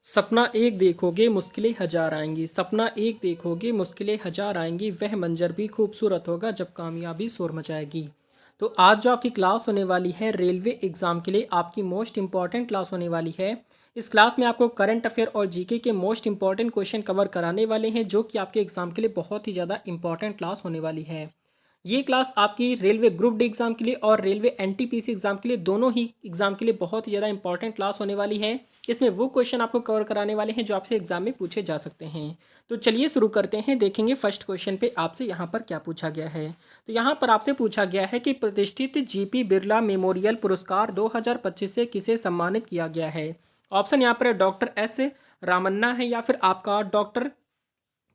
सपना एक देखोगे मुश्किलें हजार आएंगी, सपना एक देखोगे मुश्किलें हजार आएंगी, वह मंजर भी खूबसूरत होगा जब कामयाबी शोर मचाएगी। तो आज जो आपकी क्लास होने वाली है रेलवे एग्जाम के लिए, आपकी मोस्ट इंपॉर्टेंट क्लास होने वाली है। इस क्लास में आपको करंट अफेयर और जीके के मोस्ट इंपॉर्टेंट क्वेश्चन कवर कराने वाले हैं, जो कि आपके एग्जाम के लिए बहुत ही ज़्यादा इंपॉर्टेंट क्लास होने वाली है। ये क्लास आपकी रेलवे ग्रुप डी एग्जाम के लिए और रेलवे एनटीपीसी एग्जाम के लिए, दोनों ही एग्जाम के लिए बहुत ही ज़्यादा इंपॉर्टेंट क्लास होने वाली है। इसमें वो क्वेश्चन आपको कवर कराने वाले हैं जो आपसे एग्जाम में पूछे जा सकते हैं। तो चलिए शुरू करते हैं, देखेंगे फर्स्ट क्वेश्चन पे आपसे यहाँ पर क्या पूछा गया है। तो यहाँ पर आपसे पूछा गया है कि प्रतिष्ठित जीपी बिरला मेमोरियल पुरस्कार 2025 से किसे सम्मानित किया गया है। ऑप्शन यहाँ पर है डॉक्टर एस रामन्ना है, या फिर आपका डॉक्टर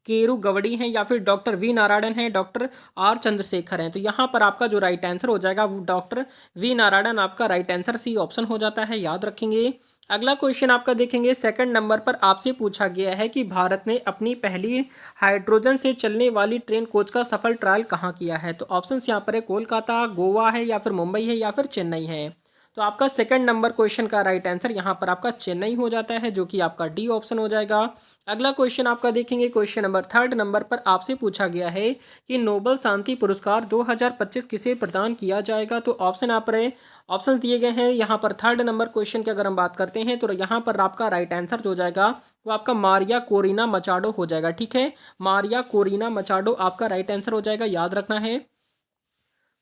केरू गवड़ी हैं, या फिर डॉक्टर वी नारायणन हैं, डॉक्टर आर चंद्रशेखर हैं। तो यहाँ पर आपका जो राइट आंसर हो जाएगा वो डॉक्टर वी नारायणन आपका राइट आंसर सी ऑप्शन हो जाता है, याद रखेंगे। अगला क्वेश्चन आपका देखेंगे, सेकंड नंबर पर आपसे पूछा गया है कि भारत ने अपनी पहली हाइड्रोजन से चलने वाली ट्रेन कोच का सफल ट्रायल कहाँ किया है। तो ऑप्शन यहाँ पर है कोलकाता, गोवा है, या फिर मुंबई है, या फिर चेन्नई है। तो आपका सेकंड नंबर क्वेश्चन का राइट आंसर यहाँ पर आपका चेन्नई हो जाता है, जो कि आपका डी ऑप्शन हो जाएगा। अगला क्वेश्चन आपका देखेंगे, क्वेश्चन नंबर थर्ड नंबर पर आपसे पूछा गया है कि नोबल शांति पुरस्कार 2025 किसे प्रदान किया जाएगा। तो ऑप्शन आप रहे ऑप्शन दिए गए हैं यहाँ पर। थर्ड नंबर क्वेश्चन की अगर हम बात करते हैं तो यहाँ पर आपका राइट आंसर जो हो जाएगा वो आपका मारिया कोरिना मचाडो हो जाएगा। ठीक है, मारिया कोरिना मचाडो आपका राइट आंसर हो जाएगा, याद रखना है।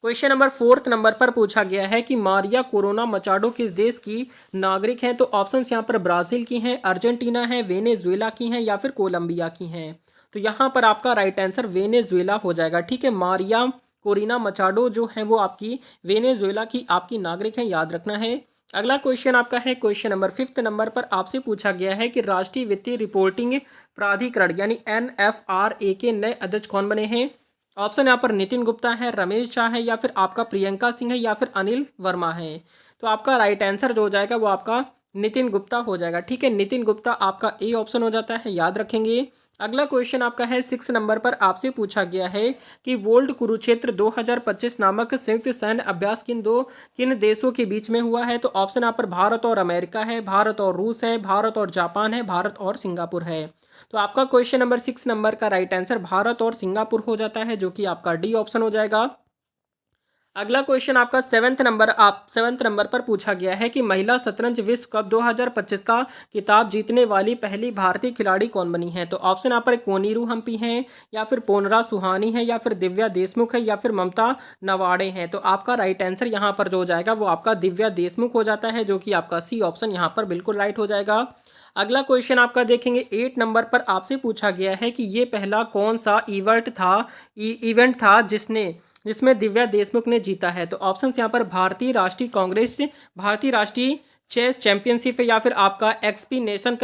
क्वेश्चन नंबर फोर्थ नंबर पर पूछा गया है कि मारिया कोरोना मचाडो किस देश की नागरिक हैं। तो ऑप्शंस यहाँ पर ब्राजील की हैं, अर्जेंटीना है, वेनेजुएला की हैं, या फिर कोलंबिया की हैं। तो यहाँ पर आपका राइट आंसर वेनेजुएला हो जाएगा। ठीक है, मारिया कोरिना मचाडो जो है वो आपकी वेनेजुएला की आपकी नागरिक हैं, याद रखना है। अगला क्वेश्चन आपका है, क्वेश्चन नंबर फिफ्थ नंबर पर आपसे पूछा गया है कि राष्ट्रीय वित्तीय रिपोर्टिंग प्राधिकरण यानी NFRA के नए अध्यक्ष कौन बने हैं। ऑप्शन यहाँ पर नितिन गुप्ता है, रमेश शाह है, या फिर आपका प्रियंका सिंह है, या फिर अनिल वर्मा है। तो आपका राइट आंसर जो हो जाएगा वो आपका नितिन गुप्ता हो जाएगा। ठीक है, नितिन गुप्ता आपका ए ऑप्शन हो जाता है, याद रखेंगे। अगला क्वेश्चन आपका है सिक्स नंबर पर आपसे पूछा गया है कि वोल्ड कुरुक्षेत्र 2025 नामक संयुक्त सैन्य अभ्यास किन देशों के बीच में हुआ है। तो ऑप्शन यहाँ पर भारत और अमेरिका है, भारत और रूस है, भारत और जापान है, भारत और सिंगापुर है। तो आपका क्वेश्चन नंबर सिक्स नंबर का राइट आंसर भारत और सिंगापुर हो जाता है, जो कि आपका डी ऑप्शन हो जाएगा। अगला क्वेश्चन आपका सेवेंथ नंबर पर पूछा गया है कि महिला शतरंज विश्व कप 2025 का खिताब जीतने वाली पहली भारतीय खिलाड़ी कौन बनी है। तो ऑप्शन यहाँ पर कोनीरू हम्पी हैं, या फिर पोनरा सुहानी है, या फिर दिव्या देशमुख है, या फिर ममता नवाड़े हैं। तो आपका राइट आंसर यहाँ पर जो हो जाएगा वो आपका दिव्या देशमुख हो जाता है, जो कि आपका सी ऑप्शन यहाँ पर बिल्कुल राइट हो जाएगा। अगला क्वेश्चन आपका देखेंगे एट नंबर पर आपसे पूछा गया है कि ये पहला कौन सा इवेंट था जिसमें दिव्या देशमुख ने जीता है। तो ऑप्शंस यहाँ पर भारतीय राष्ट्रीय कांग्रेस, भारतीय राष्ट्रीय चेस चैंपियनशिप है, या फिर आपका एक्सपी नेशनल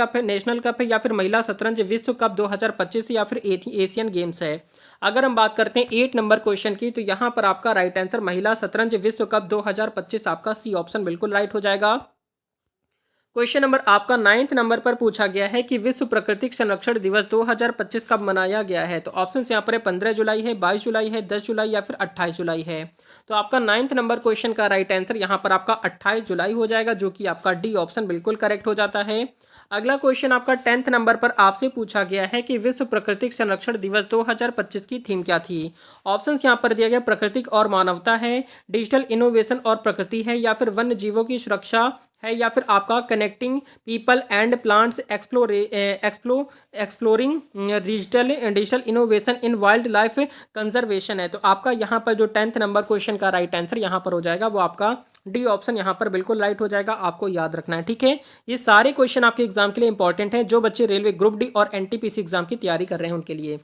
कप है, या फिर महिला शतरंज विश्व कप 2025 या फिर एशियन गेम्स है। अगर हम बात करते हैं एट नंबर क्वेश्चन की, तो यहाँ पर आपका राइट आंसर महिला शतरंज विश्व कप 2025 आपका सी ऑप्शन बिल्कुल राइट हो जाएगा। क्वेश्चन नंबर आपका नाइन्थ नंबर पर पूछा गया है कि विश्व प्राकृतिक संरक्षण दिवस 2025 कब मनाया गया है। तो ऑप्शन यहाँ पर है 15 जुलाई है, 22 जुलाई है, 10 जुलाई, या फिर 28 जुलाई है। तो आपका नाइन्थ नंबर क्वेश्चन का राइट आंसर यहाँ पर आपका 28 जुलाई हो जाएगा, जो कि आपका डी ऑप्शन बिल्कुल करेक्ट हो जाता है। अगला क्वेश्चन आपका टेंथ नंबर पर आपसे पूछा गया है कि विश्व प्राकृतिक संरक्षण दिवस 2025 की थीम क्या थी। ऑप्शंस यहाँ पर दिया गया प्रकृतिक और मानवता है, डिजिटल इनोवेशन और प्रकृति है, या फिर वन्य जीवों की सुरक्षा है, या फिर आपका connecting people and plants exploring digital innovation in wild life conservation है। तो आपका यहाँ पर जो टेंथ नंबर क्वेश्चन का राइट आंसर यहाँ पर हो जाएगा वो आपका डी ऑप्शन यहाँ पर बिल्कुल राइट हो जाएगा, आपको याद रखना है। ठीक है, ये सारे क्वेश्चन आपके एग्जाम के लिए इंपॉर्टेंट हैं, जो बच्चे रेलवे ग्रुप डी और एनटीपीसी एग्जाम की तैयारी कर रहे हैं उनके लिए।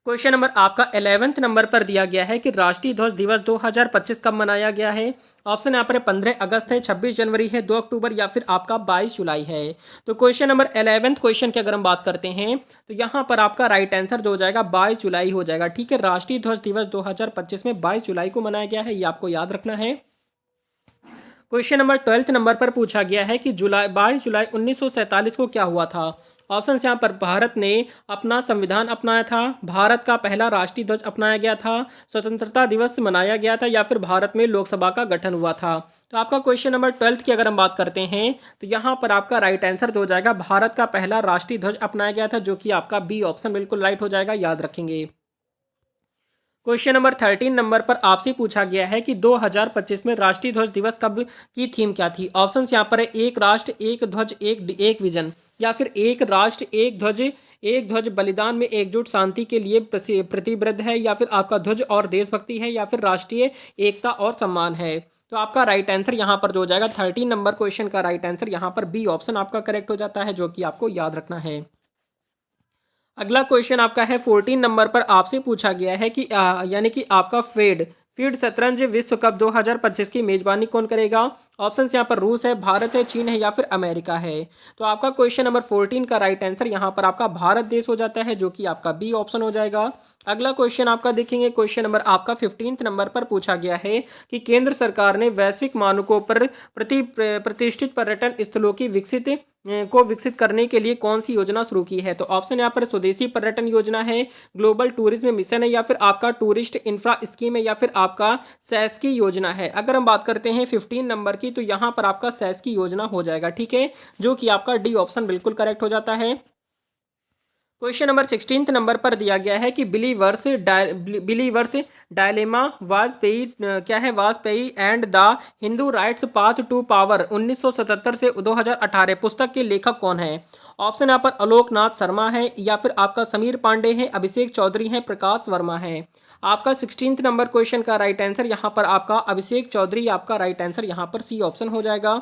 क्वेश्चन नंबर आपका 11th नंबर पर दिया गया है कि राष्ट्रीय ध्वज दिवस 2025 कब मनाया गया है। ऑप्शन यहाँ पर 15 अगस्त है, 26 जनवरी है, 2 अक्टूबर, या फिर आपका 22 जुलाई है। तो क्वेश्चन नंबर 11th क्वेश्चन की अगर हम बात करते हैं तो यहाँ पर आपका राइट आंसर जो हो जाएगा 22 जुलाई हो जाएगा। ठीक है, राष्ट्रीय ध्वज दिवस 2025 में 22 जुलाई को मनाया गया है, ये आपको याद रखना है। क्वेश्चन नंबर 12th नंबर पर पूछा गया है कि 22 जुलाई 1947 को क्या हुआ था। ऑप्शन यहाँ पर भारत ने अपना संविधान अपनाया था, भारत का पहला राष्ट्रीय ध्वज अपनाया गया था, स्वतंत्रता दिवस मनाया गया था, या फिर भारत में लोकसभा का गठन हुआ था। तो आपका क्वेश्चन नंबर 12 की अगर हम बात करते हैं तो यहाँ पर आपका राइट आंसर जो हो जाएगा, भारत का पहला राष्ट्रीय ध्वज अपनाया गया था, जो कि आपका बी ऑप्शन बिल्कुल राइट हो जाएगा, याद रखेंगे। क्वेश्चन नंबर 13 नंबर पर आपसे पूछा गया है कि 2025 में राष्ट्रीय ध्वज दिवस कब की थीम क्या थी। ऑप्शंस यहाँ पर है एक राष्ट्र एक ध्वज एक विजन, या फिर एक राष्ट्र एक ध्वज बलिदान में एकजुट शांति के लिए प्रतिबद्ध है, या फिर आपका ध्वज और देशभक्ति है, या फिर राष्ट्रीय एकता और सम्मान है। तो आपका राइट आंसर यहाँ पर जो हो जाएगा 13 नंबर क्वेश्चन का राइट आंसर यहाँ पर बी ऑप्शन आपका करेक्ट हो जाता है, जो कि आपको याद रखना है। अगला क्वेश्चन आपका है 14 नंबर पर आपसे पूछा गया है कि यानी कि आपका फीड शतरंज विश्व कप 2025 की मेजबानी कौन करेगा। ऑप्शंस यहाँ पर रूस है, भारत है, चीन है, या फिर अमेरिका है। तो आपका क्वेश्चन नंबर 14 का राइट आंसर यहाँ पर आपका भारत देश हो जाता है, जो कि आपका बी ऑप्शन हो जाएगा। अगला क्वेश्चन आपका देखेंगे, क्वेश्चन नंबर आपका 15 नंबर पर पूछा गया है कि केंद्र सरकार ने वैश्विक मानकों पर प्रतिष्ठित पर्यटन स्थलों की विकसित करने के लिए कौन सी योजना शुरू की है। तो ऑप्शन यहाँ पर स्वदेशी पर्यटन योजना है, ग्लोबल टूरिज्म मिशन है, या फिर आपका टूरिस्ट इंफ्रा स्कीम है, या फिर आपका सैस की योजना है। अगर हम बात करते हैं 15 नंबर की, तो यहाँ पर आपका सैस की योजना हो जाएगा, ठीक है, जो कि आपका डी ऑप्शन बिल्कुल करेक्ट हो जाता है। क्वेश्चन नंबर 16 नंबर पर दिया गया है कि बिलीवर्स डायलेमा वाजपेयी क्या है, Vajpayee and the Hindu right's path to power 1977 से 2018 पुस्तक के लेखक कौन है। ऑप्शन यहाँ पर आलोकनाथ शर्मा है, या फिर आपका समीर पांडे है, अभिषेक चौधरी है, प्रकाश वर्मा है। आपका 16 नंबर क्वेश्चन का राइट आंसर यहाँ पर आपका अभिषेक चौधरी आपका राइट आंसर यहाँ पर सी ऑप्शन हो जाएगा।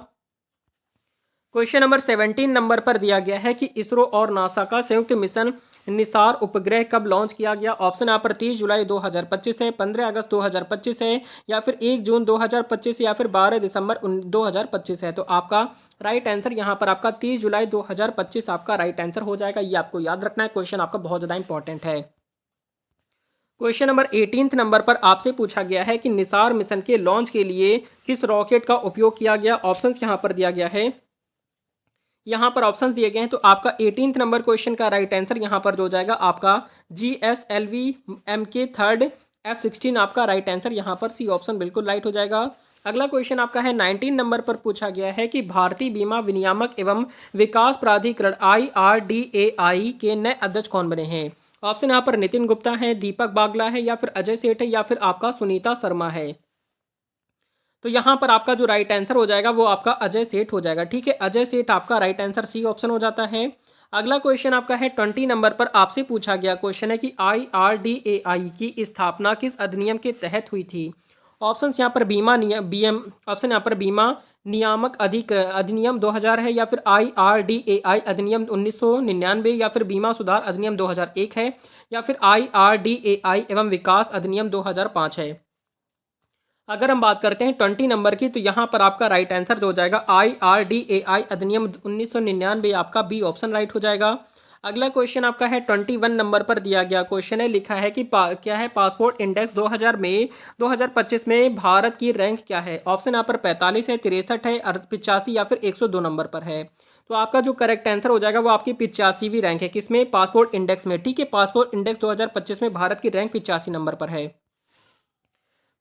क्वेश्चन नंबर 17 नंबर पर दिया गया है कि इसरो और नासा का संयुक्त मिशन निसार उपग्रह कब लॉन्च किया गया। ऑप्शन यहाँ पर 30 जुलाई 2025 है, 15 अगस्त 2025 है, या फिर 1 जून 2025 या फिर 12 दिसंबर 2025 है। तो आपका राइट आंसर यहाँ पर आपका 30 जुलाई 2025 आपका राइट आंसर हो जाएगा, ये आपको याद रखना है, क्वेश्चन आपका बहुत ज़्यादा इंपॉर्टेंट है। क्वेश्चन नंबर 18 नंबर पर आपसे पूछा गया है कि निसार मिशन के लॉन्च के लिए किस रॉकेट का उपयोग किया गया। ऑप्शंस यहाँ पर दिया गया है, यहाँ पर ऑप्शंस दिए गए हैं। तो आपका 18th नंबर क्वेश्चन का राइट आंसर यहाँ पर जो जाएगा आपका GSLV MK थर्ड F-16 आपका राइट आंसर यहाँ पर सी ऑप्शन बिल्कुल राइट हो जाएगा। अगला क्वेश्चन आपका है 19 नंबर पर पूछा गया है कि भारतीय बीमा विनियामक एवं विकास प्राधिकरण IRDAI के नए अध्यक्ष कौन बने हैं। ऑप्शन यहाँ पर नितिन गुप्ता है, दीपक बागला है, या फिर अजय सेठ है, या फिर आपका सुनीता शर्मा है। तो यहाँ पर आपका जो राइट आंसर हो जाएगा वो आपका अजय सेठ हो जाएगा, ठीक है, अजय सेठ आपका राइट आंसर सी ऑप्शन हो जाता है। अगला क्वेश्चन आपका है 20 नंबर पर आपसे पूछा गया क्वेश्चन है कि IRDAI की स्थापना किस अधिनियम के तहत हुई थी। ऑप्शंस यहाँ पर ऑप्शन यहाँ पर बीमा नियामक अधिनियम 2000 है, या फिर IRDAI अधिनियम 1999, या फिर बीमा सुधार अधिनियम 2001 है, या फिर IRDAI एवं विकास अधिनियम 2005 है। अगर हम बात करते हैं 20 नंबर की, तो यहाँ पर आपका राइट आंसर जो हो जाएगा IRDAI अधिनियम 1999 आपका बी ऑप्शन राइट हो जाएगा। अगला क्वेश्चन आपका है 21 नंबर पर दिया गया क्वेश्चन है, लिखा है कि क्या है पासपोर्ट इंडेक्स 2025 में भारत की रैंक क्या है। ऑप्शन यहाँ पर 45 है, 63 है, 85 या फिर 102 नंबर पर है। तो आपका जो करेक्ट आंसर हो जाएगा वो आपकी 85वीं रैंक है, किसमें, पासपोर्ट इंडेक्स में, ठीक है, पासपोर्ट इंडेक्स 2025 में भारत की रैंक 85 नंबर पर है।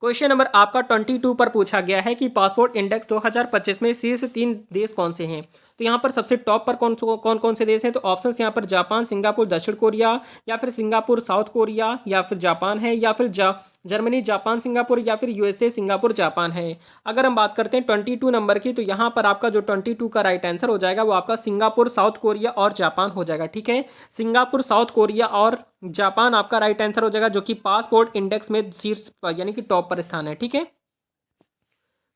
क्वेश्चन नंबर आपका 22 पर पूछा गया है कि पासपोर्ट इंडेक्स 2025 में शीर्ष 3 देश कौन से हैं। तो यहाँ पर सबसे टॉप पर कौन कौन से देश हैं। तो ऑप्शंस यहाँ पर जापान, सिंगापुर, दक्षिण कोरिया, या फिर सिंगापुर, साउथ कोरिया, या फिर जापान है, या फिर जर्मनी, जापान, सिंगापुर, या फिर USA, सिंगापुर, जापान है। अगर हम बात करते हैं 22 नंबर की, तो यहाँ पर आपका जो 22 का राइट आंसर हो जाएगा वो आपका सिंगापुर, साउथ कोरिया और जापान हो जाएगा, ठीक है, सिंगापुर, साउथ कोरिया और जापान आपका राइट आंसर हो जाएगा, जो कि पासपोर्ट इंडेक्स में शीर्ष यानी कि टॉप पर स्थान है, ठीक है।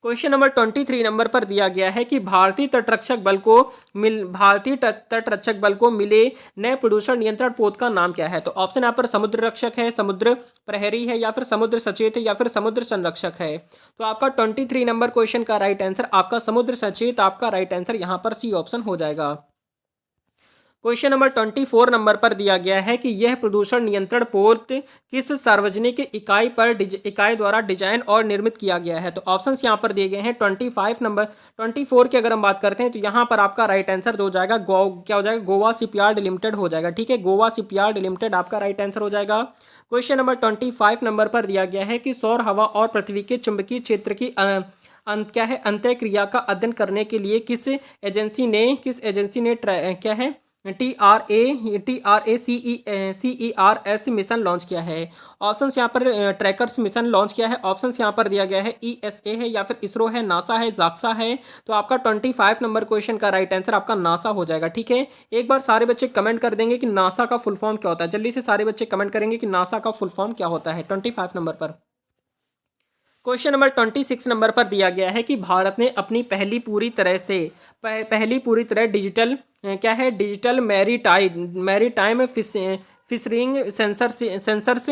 क्वेश्चन नंबर 23 नंबर पर दिया गया है कि भारतीय तटरक्षक बल को मिले नए प्रदूषण नियंत्रण पोत का नाम क्या है। तो ऑप्शन यहाँ पर समुद्र रक्षक है, समुद्र प्रहरी है, या फिर समुद्र सचेत है, या फिर समुद्र संरक्षक है। तो आपका 23 नंबर क्वेश्चन का राइट आंसर आपका समुद्र सचेत आपका राइट आंसर यहाँ पर सी ऑप्शन हो जाएगा। क्वेश्चन नंबर 24 नंबर पर दिया गया है कि यह प्रदूषण नियंत्रण पोत किस सार्वजनिक इकाई द्वारा डिजाइन और निर्मित किया गया है। तो ऑप्शंस यहाँ पर दिए गए हैं 24 की अगर हम बात करते हैं तो यहाँ पर आपका राइट आंसर हो जाएगा क्या हो जाएगा, गोवा शिपयार्ड लिमिटेड हो जाएगा, ठीक है, गोवा शिपयार्ड लिमिटेड आपका राइट आंसर हो जाएगा। क्वेश्चन नंबर 25 नंबर पर दिया गया है कि सौर हवा और पृथ्वी के चुंबकीय क्षेत्र की क्या है अंत्य क्रिया का अध्ययन करने के लिए किस एजेंसी ने क्या है TRACERS मिशन लॉन्च किया है। ऑप्शंस यहाँ पर ट्रैकर्स मिशन लॉन्च किया है। ऑप्शंस यहाँ पर दिया गया है ESA है या फिर इसरो है, नासा है, जाक्सा है। तो आपका 25 नंबर क्वेश्चन का राइट आंसर आपका नासा हो जाएगा। ठीक है, एक बार सारे बच्चे कमेंट कर देंगे कि नासा का फुल फॉर्म क्या होता है। जल्दी से सारे बच्चे कमेंट करेंगे कि नासा का फुल फॉर्म क्या होता है 25 नंबर पर। क्वेश्चन नंबर 26 नंबर पर दिया गया है कि भारत ने अपनी पहली पूरी तरह डिजिटल क्या है डिजिटल मैरीटाइम फिशरिंग सेंसर्स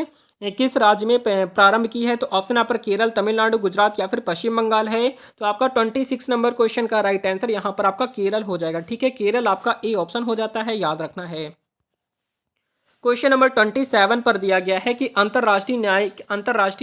किस राज्य में प्रारंभ की है। तो ऑप्शन यहाँ पर केरल, तमिलनाडु, गुजरात या फिर पश्चिम बंगाल है। तो आपका 26 नंबर क्वेश्चन का राइट आंसर यहाँ पर आपका केरल हो जाएगा। ठीक है, केरल आपका ए ऑप्शन हो जाता है, याद रखना है। क्वेश्चन नंबर 27 पर दिया गया है कि अंतर्राष्ट्रीय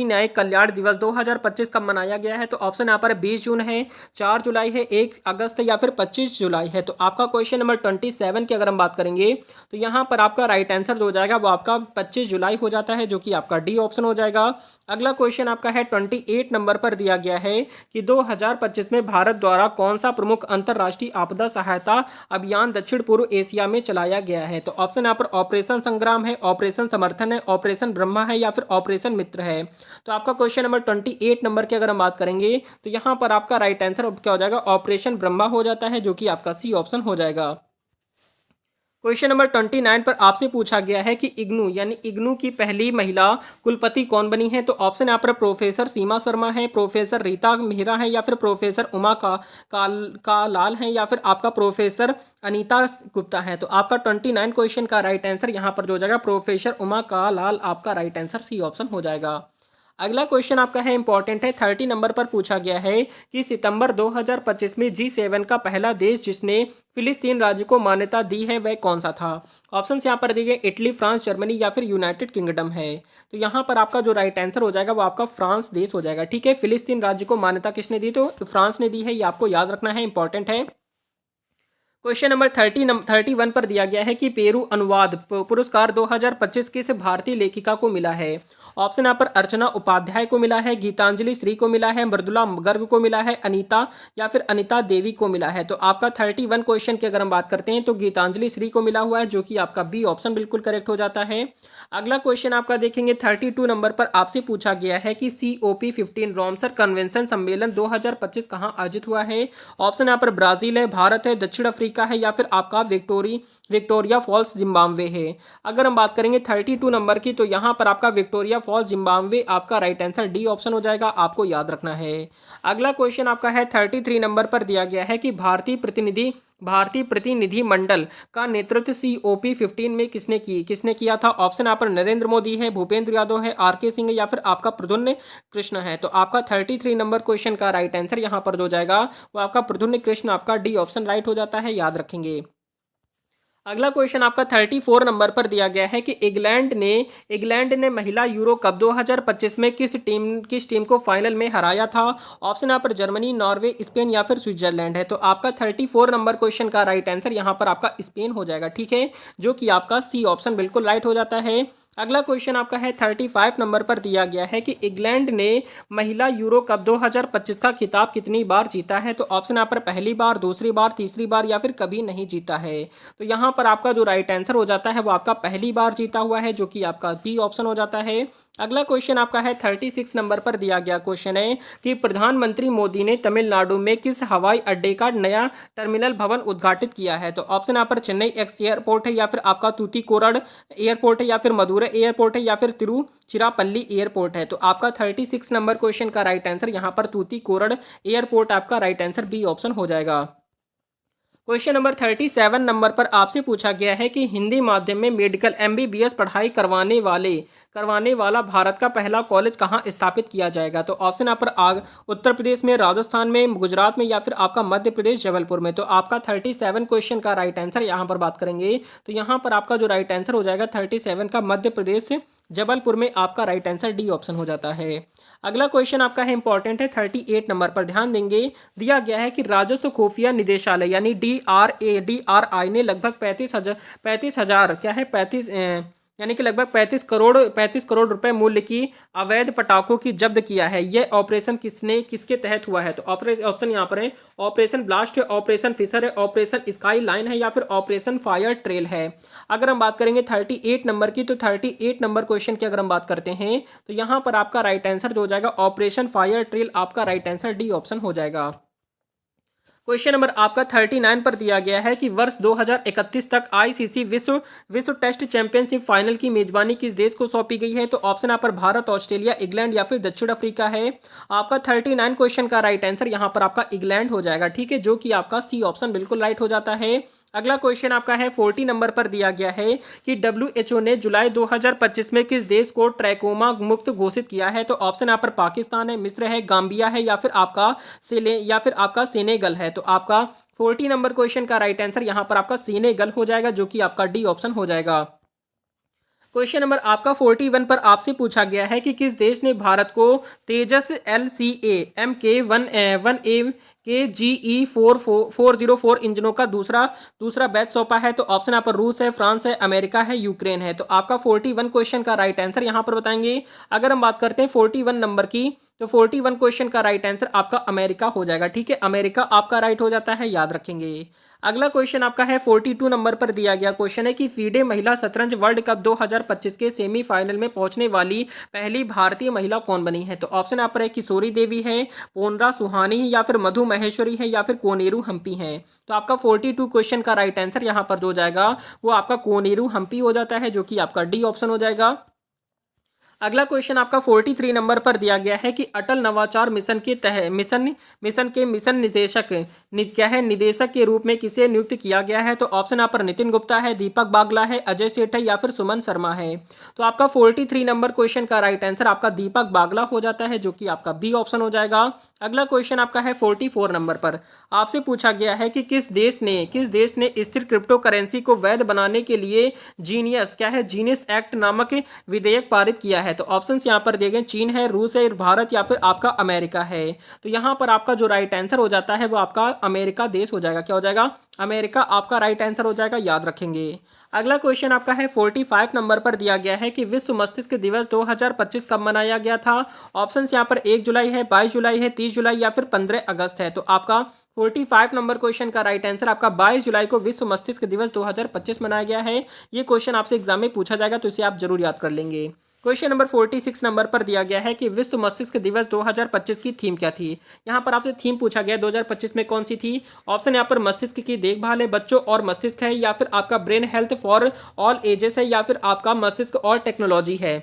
न्यायिक कल्याण दिवस 2025 कब मनाया गया है। तो ऑप्शन यहाँ पर 20 जून है, 4 जुलाई है, 1 अगस्त या फिर 25 जुलाई है। तो आपका क्वेश्चन नंबर 27 की अगर हम बात करेंगे तो यहाँ पर आपका राइट आंसर जो हो जाएगा वो आपका 25 जुलाई हो जाता है, जो कि आपका डी ऑप्शन हो जाएगा। अगला क्वेश्चन आपका है 28 नंबर पर दिया गया है कि 2025 में भारत द्वारा कौन सा प्रमुख अंतर्राष्ट्रीय आपदा सहायता अभियान दक्षिण पूर्व एशिया में चलाया गया है। तो ऑप्शन यहाँ पर ऑपरेशन संग्राम है, ऑपरेशन समर्थन है, ऑपरेशन ब्रह्मा है या फिर ऑपरेशन मित्र है। तो आपका क्वेश्चन नंबर 28 नंबर की अगर हम बात करेंगे तो यहां पर आपका राइट आंसर क्या हो जाएगा, ऑपरेशन ब्रह्मा हो जाता है, जो कि आपका सी ऑप्शन हो जाएगा। क्वेश्चन नंबर 29 पर आपसे पूछा गया है कि इग्नू की पहली महिला कुलपति कौन बनी है। तो ऑप्शन यहाँ पर प्रोफेसर सीमा शर्मा है, प्रोफेसर रीता मेहरा है या फिर प्रोफेसर उमा का लाल है या फिर आपका प्रोफेसर अनीता गुप्ता है। तो आपका 29 क्वेश्चन का राइट आंसर यहाँ पर जो हो जाएगा प्रोफेसर उमा का लाल, आपका राइट आंसर सी ऑप्शन हो जाएगा। अगला क्वेश्चन आपका है इंपॉर्टेंट है, 30 नंबर पर पूछा गया है कि सितंबर 2025 में G7 का पहला देश जिसने फिलिस्तीन राज्य को मान्यता दी है वह कौन सा था। ऑप्शंस यहाँ पर दिए गए इटली, फ्रांस, जर्मनी या फिर यूनाइटेड किंगडम है। तो यहाँ पर आपका जो राइट आंसर हो जाएगा वो आपका फ्रांस देश हो जाएगा। ठीक है, फिलिस्तीन राज्य को मान्यता किसने दी, तो फ्रांस ने दी है, ये आपको याद रखना है, इंपॉर्टेंट है। क्वेश्चन नंबर 31 पर दिया गया है कि पेरू अनुवाद पुरस्कार 2025 किस भारतीय लेखिका को मिला है। ऑप्शन यहाँ पर अर्चना उपाध्याय को मिला है, गीतांजलि श्री को मिला है, मृदुला गर्ग को मिला है, अनीता या फिर अनीता देवी को मिला है। तो आपका 31 क्वेश्चन की अगर हम बात करते हैं तो गीतांजलि श्री को मिला हुआ है, जो कि आपका बी ऑप्शन बिल्कुल करेक्ट हो जाता है। अगला क्वेश्चन आपका देखेंगे 32 नंबर पर आपसे पूछा गया है कि COP15 रामसर कन्वेंशन सम्मेलन 2025 कहाँ आयोजित हुआ है। ऑप्शन यहाँ पर ब्राजील है, भारत है, दक्षिण अफ्रीका है या फिर आपका विक्टोरिया फॉल्स जिम्बाब्वे है। अगर हम बात करेंगे 32 नंबर की तो यहाँ पर आपका विक्टोरिया फॉल्स जिम्बाब्वे आपका राइट आंसर डी ऑप्शन हो जाएगा, आपको याद रखना है। अगला क्वेश्चन आपका है 33 नंबर पर दिया गया है कि भारतीय प्रतिनिधि मंडल का नेतृत्व COP15 में किसने किया था। ऑप्शन यहाँ पर नरेंद्र मोदी है, भूपेंद्र यादव है, RK सिंह है या फिर आपका प्रद्युम्न कृष्ण है। तो आपका 33 नंबर क्वेश्चन का राइट आंसर यहाँ पर जो जाएगा वो आपका प्रद्युम्न कृष्ण, आपका डी ऑप्शन राइट हो जाता है, याद रखेंगे। अगला क्वेश्चन आपका 34 नंबर पर दिया गया है कि इंग्लैंड ने महिला यूरो कप 2025 में किस टीम को फाइनल में हराया था। ऑप्शन यहाँ पर जर्मनी, नॉर्वे, स्पेन या फिर स्विट्जरलैंड है। तो आपका 34 नंबर क्वेश्चन का राइट आंसर यहाँ पर आपका स्पेन हो जाएगा। ठीक है, जो कि आपका सी ऑप्शन बिल्कुल राइट हो जाता है। अगला क्वेश्चन आपका है 35 नंबर पर दिया गया है कि इंग्लैंड ने महिला यूरो कप 2025 का खिताब कितनी बार जीता है। तो ऑप्शन यहाँ पर पहली बार, दूसरी बार, तीसरी बार या फिर कभी नहीं जीता है। तो यहाँ पर आपका जो राइट आंसर हो जाता है वो आपका पहली बार जीता हुआ है, जो कि आपका बी ऑप्शन हो जाता है। अगला क्वेश्चन आपका है 36 नंबर पर दिया गया क्वेश्चन है कि प्रधानमंत्री मोदी ने तमिलनाडु में किस हवाई अड्डे का नया टर्मिनल भवन उद्घाटित किया है। तो ऑप्शन यहाँ पर चेन्नई एक्स एयरपोर्ट है या फिर आपका तूतीकोरड एयरपोर्ट है या फिर मदुरै एयरपोर्ट है या फिर तिरुचिरापल्ली एयरपोर्ट है। तो आपका 36 नंबर क्वेश्चन का राइट आंसर यहाँ पर तूतीकोरड एयरपोर्ट आपका राइट आंसर बी ऑप्शन हो जाएगा। क्वेश्चन नंबर 37 नंबर पर आपसे पूछा गया है कि हिंदी माध्यम में मेडिकल MBBS पढ़ाई करवाने वाला भारत का पहला कॉलेज कहाँ स्थापित किया जाएगा। तो ऑप्शन यहाँ पर उत्तर प्रदेश में, राजस्थान में, गुजरात में या फिर आपका मध्य प्रदेश जबलपुर में। तो आपका 37 क्वेश्चन का राइट आंसर यहाँ पर बात करेंगे तो यहाँ पर आपका जो राइट आंसर हो जाएगा 37 का मध्य प्रदेश जबलपुर में आपका राइट आंसर डी ऑप्शन हो जाता है। अगला क्वेश्चन आपका है इंपॉर्टेंट है 38 नंबर पर ध्यान देंगे। दिया गया है कि राजस्व खुफिया निदेशालय यानी DRI ने लगभग 35,000 क्या है यानी कि लगभग 35 करोड़ रुपए मूल्य की अवैध पटाखों की जब्त किया है। यह ऑपरेशन किसके तहत हुआ है? तो ऑप्शन यहाँ पर है, ऑपरेशन ब्लास्ट है, ऑपरेशन फिशर है, ऑपरेशन स्काई लाइन है, या फिर ऑपरेशन फायर ट्रेल है। अगर हम बात करेंगे 38 नंबर की, तो 38 नंबर क्वेश्चन की अगर हम बात करते हैं तो यहाँ पर आपका राइट आंसर जो हो जाएगा ऑपरेशन फायर ट्रेल, आपका राइट आंसर डी ऑप्शन हो जाएगा। क्वेश्चन नंबर आपका 39 पर दिया गया है कि वर्ष 2031 तक आईसीसी विश्व विश्व टेस्ट चैंपियनशिप फाइनल की मेजबानी किस देश को सौंपी गई है? तो ऑप्शन यहाँ पर भारत, ऑस्ट्रेलिया, इंग्लैंड या फिर दक्षिण अफ्रीका है। आपका 39 क्वेश्चन का राइट आंसर यहाँ पर आपका इंग्लैंड हो जाएगा, ठीक है, जो कि आपका सी ऑप्शन बिल्कुल राइट हो जाता है। अगला क्वेश्चन आपका है 40 नंबर पर दिया गया है कि डब्ल्यूएचओ ने जुलाई 2025 में किस देश को ट्रैकोमा मुक्त घोषित किया है? तो ऑप्शन यहाँ पर पाकिस्तान है, मिस्र है, गाम्बिया है, या फिर आपका सेनेगल है। तो आपका 40 नंबर क्वेश्चन का राइट आंसर यहाँ पर आपका सेनेगल हो जाएगा, जो कि आपका डी ऑप्शन हो जाएगा। क्वेश्चन नंबर आपका 41 पर आपसे पूछा गया है कि किस देश ने भारत को तेजस LCA MK1 के GE404 इंजनों का दूसरा बैच सौंपा है? तो ऑप्शन यहाँ पर रूस है, फ्रांस है, अमेरिका है, यूक्रेन है। तो आपका 41 क्वेश्चन का राइट आंसर यहाँ पर बताएंगे। अगर हम बात करते हैं 41 नंबर की, तो 41 क्वेश्चन का राइट आंसर आपका अमेरिका हो जाएगा, ठीक है, अमेरिका आपका राइट हो जाता है, याद रखेंगे। अगला क्वेश्चन आपका है 42 नंबर पर दिया गया क्वेश्चन है कि फीडे महिला शतरंज वर्ल्ड कप 2025 के सेमीफाइनल में पहुंचने वाली पहली भारतीय महिला कौन बनी है? तो ऑप्शन यहाँ पर है किशोरी देवी है, पोनरा सुहानी है, या फिर मधु महेश्वरी है, या फिर कोनेरू हम्पी है। तो आपका 42 क्वेश्चन का राइट आंसर यहाँ पर जो हो जाएगा वो आपका कोनेरू हम्पी हो जाता है, जो कि आपका डी ऑप्शन हो जाएगा। अगला क्वेश्चन आपका 43 नंबर पर दिया गया है कि अटल नवाचार मिशन के तहत मिशन निदेशक के रूप में किसे नियुक्त किया गया है? तो ऑप्शन यहाँ पर नितिन गुप्ता है, दीपक बागला है, अजय सेठ है, या फिर सुमन शर्मा है। तो आपका 43 नंबर क्वेश्चन का राइट आंसर आपका दीपक बागला हो जाता है, जो कि आपका बी ऑप्शन हो जाएगा। अगला क्वेश्चन आपका है 44 नंबर पर आपसे पूछा गया है कि किस देश ने स्थिर क्रिप्टो करेंसी को वैध बनाने के लिए जीनियस एक्ट नामक विधेयक पारित किया है? तो ऑप्शंस यहां पर दिए गए, चीन है, रूस है, भारत या फिर आपका अमेरिका है। तो यहां पर आपका जो राइट आंसर हो जाता है वो आपका अमेरिका देश हो जाएगा। क्या हो जाएगा? अमेरिका आपका राइट आंसर हो जाएगा, याद रखेंगे। अगला क्वेश्चन आपका है 45 नंबर पर दिया गया है कि विश्व मस्तिष्क दिवस 2025 कब मनाया गया था? ऑप्शंस यहां पर 1 जुलाई है, 22 जुलाई है, 30 जुलाई या फिर 15 अगस्त है। तो आपका 45 नंबर क्वेश्चन का राइट आंसर आपका 22 जुलाई को विश्व मस्तिष्क दिवस 2025 मनाया गया है। ये क्वेश्चन आपसे एग्जाम में पूछा जाएगा, तो इसे आप जरूर याद कर लेंगे। क्वेश्चन नंबर 46 नंबर पर दिया गया है कि विश्व मस्तिष्क दिवस 2025 की थीम क्या थी? यहाँ पर आपसे थीम पूछा गया 2025 में कौन सी थी? ऑप्शन यहाँ पर मस्तिष्क की देखभाल है, बच्चों और मस्तिष्क है, या फिर आपका brain health for all ages है, या फिर आपका मस्तिष्क और टेक्नोलॉजी है।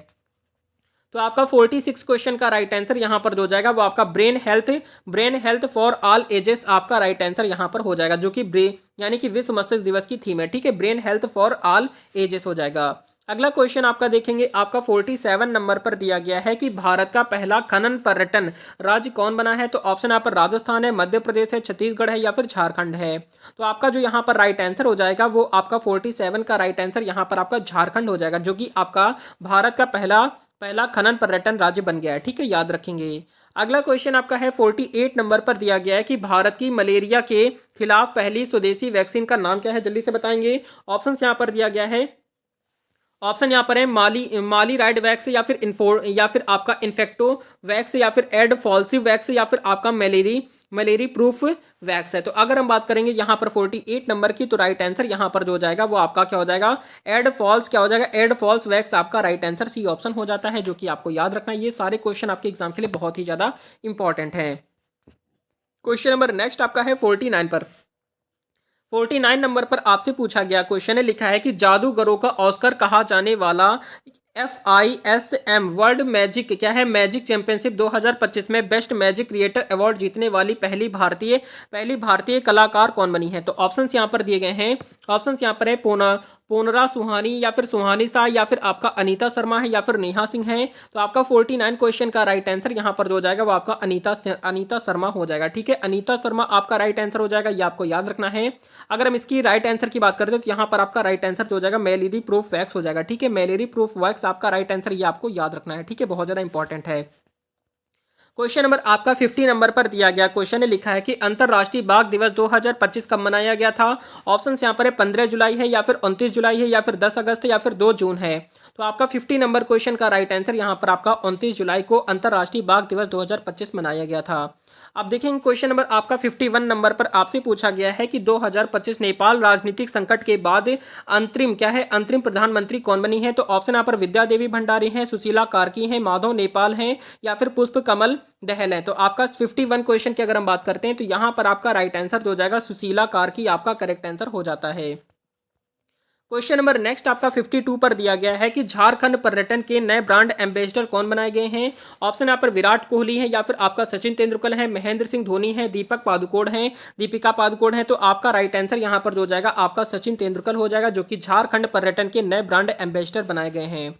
तो आपका 46 क्वेश्चन का राइट आंसर यहाँ पर हो जाएगा वो आपका brain health for all ages आपका राइट आंसर यहाँ पर हो जाएगा, जो कि यानी कि विश्व मस्तिष्क दिवस की थीम है, ठीक है, brain health for all ages हो जाएगा। अगला क्वेश्चन आपका देखेंगे, आपका 47 नंबर पर दिया गया है कि भारत का पहला खनन पर्यटन राज्य कौन बना है? तो ऑप्शन यहाँ पर राजस्थान है, मध्य प्रदेश है, छत्तीसगढ़ है, या फिर झारखंड है। तो आपका जो यहाँ पर राइट आंसर हो जाएगा वो आपका 47 का राइट आंसर यहाँ पर आपका झारखंड हो जाएगा, जो कि आपका भारत का पहला खनन पर्यटन राज्य बन गया है, ठीक है, याद रखेंगे। अगला क्वेश्चन आपका है 48 नंबर पर दिया गया है कि भारत की मलेरिया के खिलाफ पहली स्वदेशी वैक्सीन का नाम क्या है? जल्दी से बताएंगे। ऑप्शंस यहाँ पर दिया गया है, ऑप्शन यहाँ पर है माली राइड वैक्स, या फिर आपका इन्फेक्टो वैक्स, या फिर एड फॉल्सिव वैक्स, या फिर आपका मलेरी प्रूफ वैक्स है। तो अगर हम बात करेंगे यहाँ पर 48 नंबर की, तो राइट आंसर यहाँ पर जो हो जाएगा वो आपका क्या हो जाएगा? एड फॉल्स वैक्स आपका राइट आंसर सी ऑप्शन हो जाता है, जो कि आपको याद रखना है। ये सारे क्वेश्चन आपके एग्जाम के लिए बहुत ही ज्यादा इंपॉर्टेंट है। क्वेश्चन नंबर नेक्स्ट आपका है 49 नंबर पर आपसे पूछा गया क्वेश्चन है, लिखा है कि जादूगरों का ऑस्कर कहा जाने वाला FISM वर्ल्ड मैजिक चैंपियनशिप 2025 में बेस्ट मैजिक क्रिएटर अवार्ड जीतने वाली पहली भारतीय कलाकार कौन बनी है? तो ऑप्शंस यहाँ पर दिए गए हैं, ऑप्शंस यहाँ पर है पोनरा सुहानी, या फिर सुहानी शाह, या फिर आपका अनीता शर्मा है, या फिर नेहा सिंह है। तो आपका 49 क्वेश्चन का राइट आंसर यहाँ पर जो हो जाएगा वो आपका अनीता शर्मा हो जाएगा, ठीक है, अनीता शर्मा आपका राइट आंसर हो जाएगा, ये आपको याद रखना है। अगर हम इसकी राइट आंसर की बात करते हैं तो यहाँ पर आपका राइट आंसर जो हो जाएगा मेलेरी प्रूफ वैक्स हो जाएगा, ठीक है, मेलेरी प्रूफ वैक्स आपका राइट आंसर, ये आपको याद रखना है, ठीक है, बहुत ज्यादा इंपॉर्टेंट है। क्वेश्चन नंबर आपका 50 नंबर पर दिया गया क्वेश्चन है, लिखा है कि अंतरराष्ट्रीय बाघ दिवस 2025 कब मनाया गया था? ऑप्शंस यहाँ पर है 15 जुलाई है, या फिर 29 जुलाई है, या फिर 10 अगस्त है, या फिर 2 जून है। तो आपका 50 नंबर क्वेश्चन का राइट आंसर यहाँ पर आपका 29 जुलाई को अंतर्राष्ट्रीय बाघ दिवस 2025 मनाया गया था। अब देखेंगे क्वेश्चन नंबर आपका 51 नंबर पर आपसे पूछा गया है कि 2025 नेपाल राजनीतिक संकट के बाद अंतरिम क्या है, अंतरिम प्रधानमंत्री कौन बनी है? तो ऑप्शन यहाँ पर विद्या देवी भंडारी है, सुशीला कार्की है, माधव नेपाल है या फिर पुष्प कमल दहल है। तो आपका 51 क्वेश्चन की अगर हम बात करते हैं तो यहाँ पर आपका राइट आंसर जो हो जाएगा सुशीला कार्की आपका करेक्ट आंसर हो जाता है। क्वेश्चन नंबर नेक्स्ट आपका 52 पर दिया गया है कि झारखंड पर्यटन के नए ब्रांड एम्बेसडर कौन बनाए गए हैं? ऑप्शन यहाँ पर विराट कोहली है या फिर आपका सचिन तेंदुलकर है, महेंद्र सिंह धोनी है, दीपक पादुकोण है, दीपिका पादुकोण है। तो आपका राइट आंसर यहाँ पर जो हो जाएगा आपका सचिन तेंदुलकर हो जाएगा, जो कि झारखंड पर्यटन के नए ब्रांड एम्बेसडर बनाए गए हैं।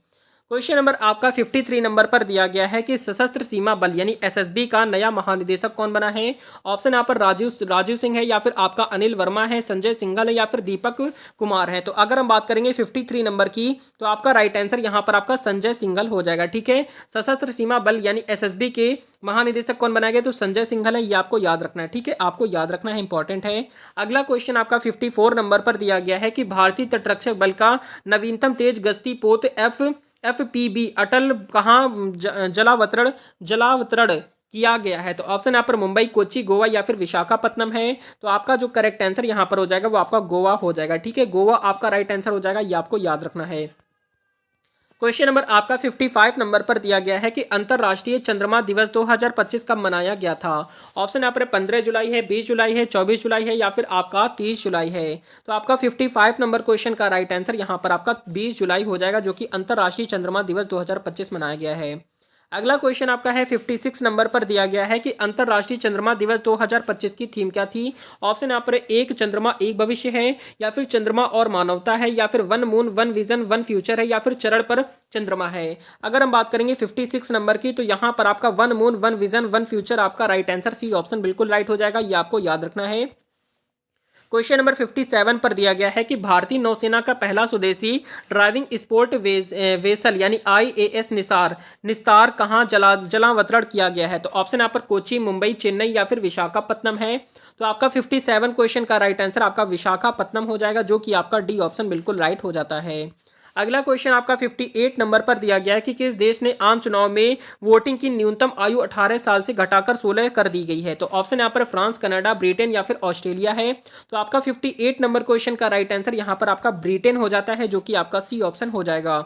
क्वेश्चन नंबर आपका 53 नंबर पर दिया गया है कि सशस्त्र सीमा बल यानी एसएसबी का नया महानिदेशक कौन बना है? ऑप्शन यहाँ पर राजीव सिंह है या फिर आपका अनिल वर्मा है, संजय सिंघल है या फिर दीपक कुमार है। तो अगर हम बात करेंगे 53 नंबर की तो आपका राइट आंसर यहाँ पर आपका संजय सिंघल हो जाएगा। ठीक है, सशस्त्र सीमा बल यानी एसएसबी के महानिदेशक कौन बनाए गए? तो संजय सिंघल है, ये आपको याद रखना है। ठीक है, आपको याद रखना है, इंपॉर्टेंट है। अगला क्वेश्चन आपका 54 नंबर पर दिया गया है कि भारतीय तटरक्षक बल का नवीनतम तेज गश्ती पोत एफपीबी अटल कहाँ जलावतरण किया गया है? तो ऑप्शन यहाँ पर मुंबई, कोच्चि, गोवा या फिर विशाखापट्टनम है। तो आपका जो करेक्ट आंसर यहाँ पर हो जाएगा वो आपका गोवा हो जाएगा। ठीक है, गोवा आपका राइट आंसर हो जाएगा, ये आपको याद रखना है। क्वेश्चन नंबर आपका 55 नंबर पर दिया गया है कि अंतरराष्ट्रीय चंद्रमा दिवस 2025 कब मनाया गया था? ऑप्शन यहाँ पर 15 जुलाई है, 20 जुलाई है, 24 जुलाई है या फिर आपका 30 जुलाई है। तो आपका 55 नंबर क्वेश्चन का राइट आंसर यहाँ पर आपका 20 जुलाई हो जाएगा, जो कि अंतरराष्ट्रीय चंद्रमा दिवस 2025 मनाया गया है। अगला क्वेश्चन आपका है 56 नंबर पर दिया गया है कि अंतरराष्ट्रीय चंद्रमा दिवस 2025 की थीम क्या थी? ऑप्शन यहाँ पर एक चंद्रमा एक भविष्य है या फिर चंद्रमा और मानवता है या फिर one moon one vision one future है या फिर चरण पर चंद्रमा है। अगर हम बात करेंगे 56 नंबर की तो यहाँ पर आपका one moon one vision one future आपका राइट आंसर सी ऑप्शन बिल्कुल राइट हो जाएगा, ये आपको याद रखना है। क्वेश्चन नंबर 57 पर दिया गया है कि भारतीय नौसेना का पहला स्वदेशी ड्राइविंग स्पोर्ट वेसल यानी आईएएस निस्तार कहाँ जलावतरण किया गया है? तो ऑप्शन यहाँ पर कोच्चि, मुंबई, चेन्नई या फिर विशाखापट्टनम है। तो आपका 57 क्वेश्चन का राइट आंसर आपका विशाखापट्टनम हो जाएगा, जो कि आपका डी ऑप्शन बिल्कुल राइट हो जाता है। अगला क्वेश्चन आपका 58 नंबर पर दिया गया है कि किस देश ने आम चुनाव में वोटिंग की न्यूनतम आयु 18 साल से घटाकर 16 कर दी गई है? तो ऑप्शन यहाँ पर फ्रांस, कनाडा, ब्रिटेन या फिर ऑस्ट्रेलिया है। तो आपका 58 नंबर क्वेश्चन का राइट आंसर यहाँ पर आपका ब्रिटेन हो जाता है, जो कि आपका सी ऑप्शन हो जाएगा।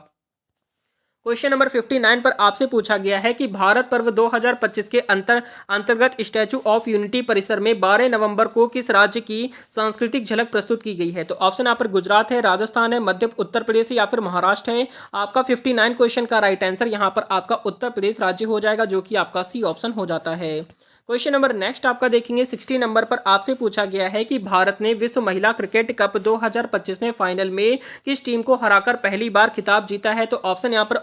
क्वेश्चन नंबर 59 पर आपसे पूछा गया है कि भारत पर्व 2025 के अंतर्गत स्टैचू ऑफ यूनिटी परिसर में 12 नवंबर को किस राज्य की सांस्कृतिक झलक प्रस्तुत की गई है? तो ऑप्शन यहाँ पर गुजरात है, राजस्थान है, मध्य उत्तर प्रदेश या फिर महाराष्ट्र है। आपका 59 क्वेश्चन का राइट आंसर यहाँ पर आपका उत्तर प्रदेश राज्य हो जाएगा, जो कि आपका सी ऑप्शन हो जाता है। क्वेश्चन नंबर नेक्स्ट आपका देखेंगे 60 नंबर पर आपसे पूछा गया है कि भारत ने विश्व महिला क्रिकेट कप 2025 में फाइनल में किस टीम को हराकर पहली बार खिताब जीता है? तो ऑप्शन यहाँ पर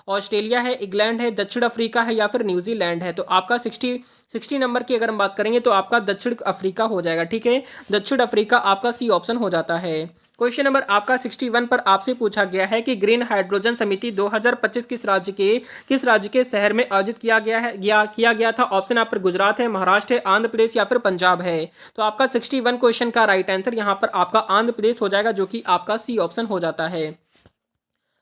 ऑस्ट्रेलिया है, इंग्लैंड है, दक्षिण अफ्रीका है या फिर न्यूजीलैंड है। तो आपका 60 नंबर की अगर हम बात करेंगे तो आपका दक्षिण अफ्रीका हो जाएगा। ठीक है, दक्षिण अफ्रीका आपका सी ऑप्शन हो जाता है। क्वेश्चन नंबर आपका 61 पर आपसे पूछा गया है कि ग्रीन हाइड्रोजन समिति 2025 किस राज्य के शहर में आयोजित किया गया था? ऑप्शन यहाँ पर गुजरात है, महाराष्ट्र है, आंध्र प्रदेश या फिर पंजाब है। तो आपका 61 क्वेश्चन का राइट आंसर यहाँ पर आपका आंध्र प्रदेश हो जाएगा, जो कि आपका सी ऑप्शन हो जाता है।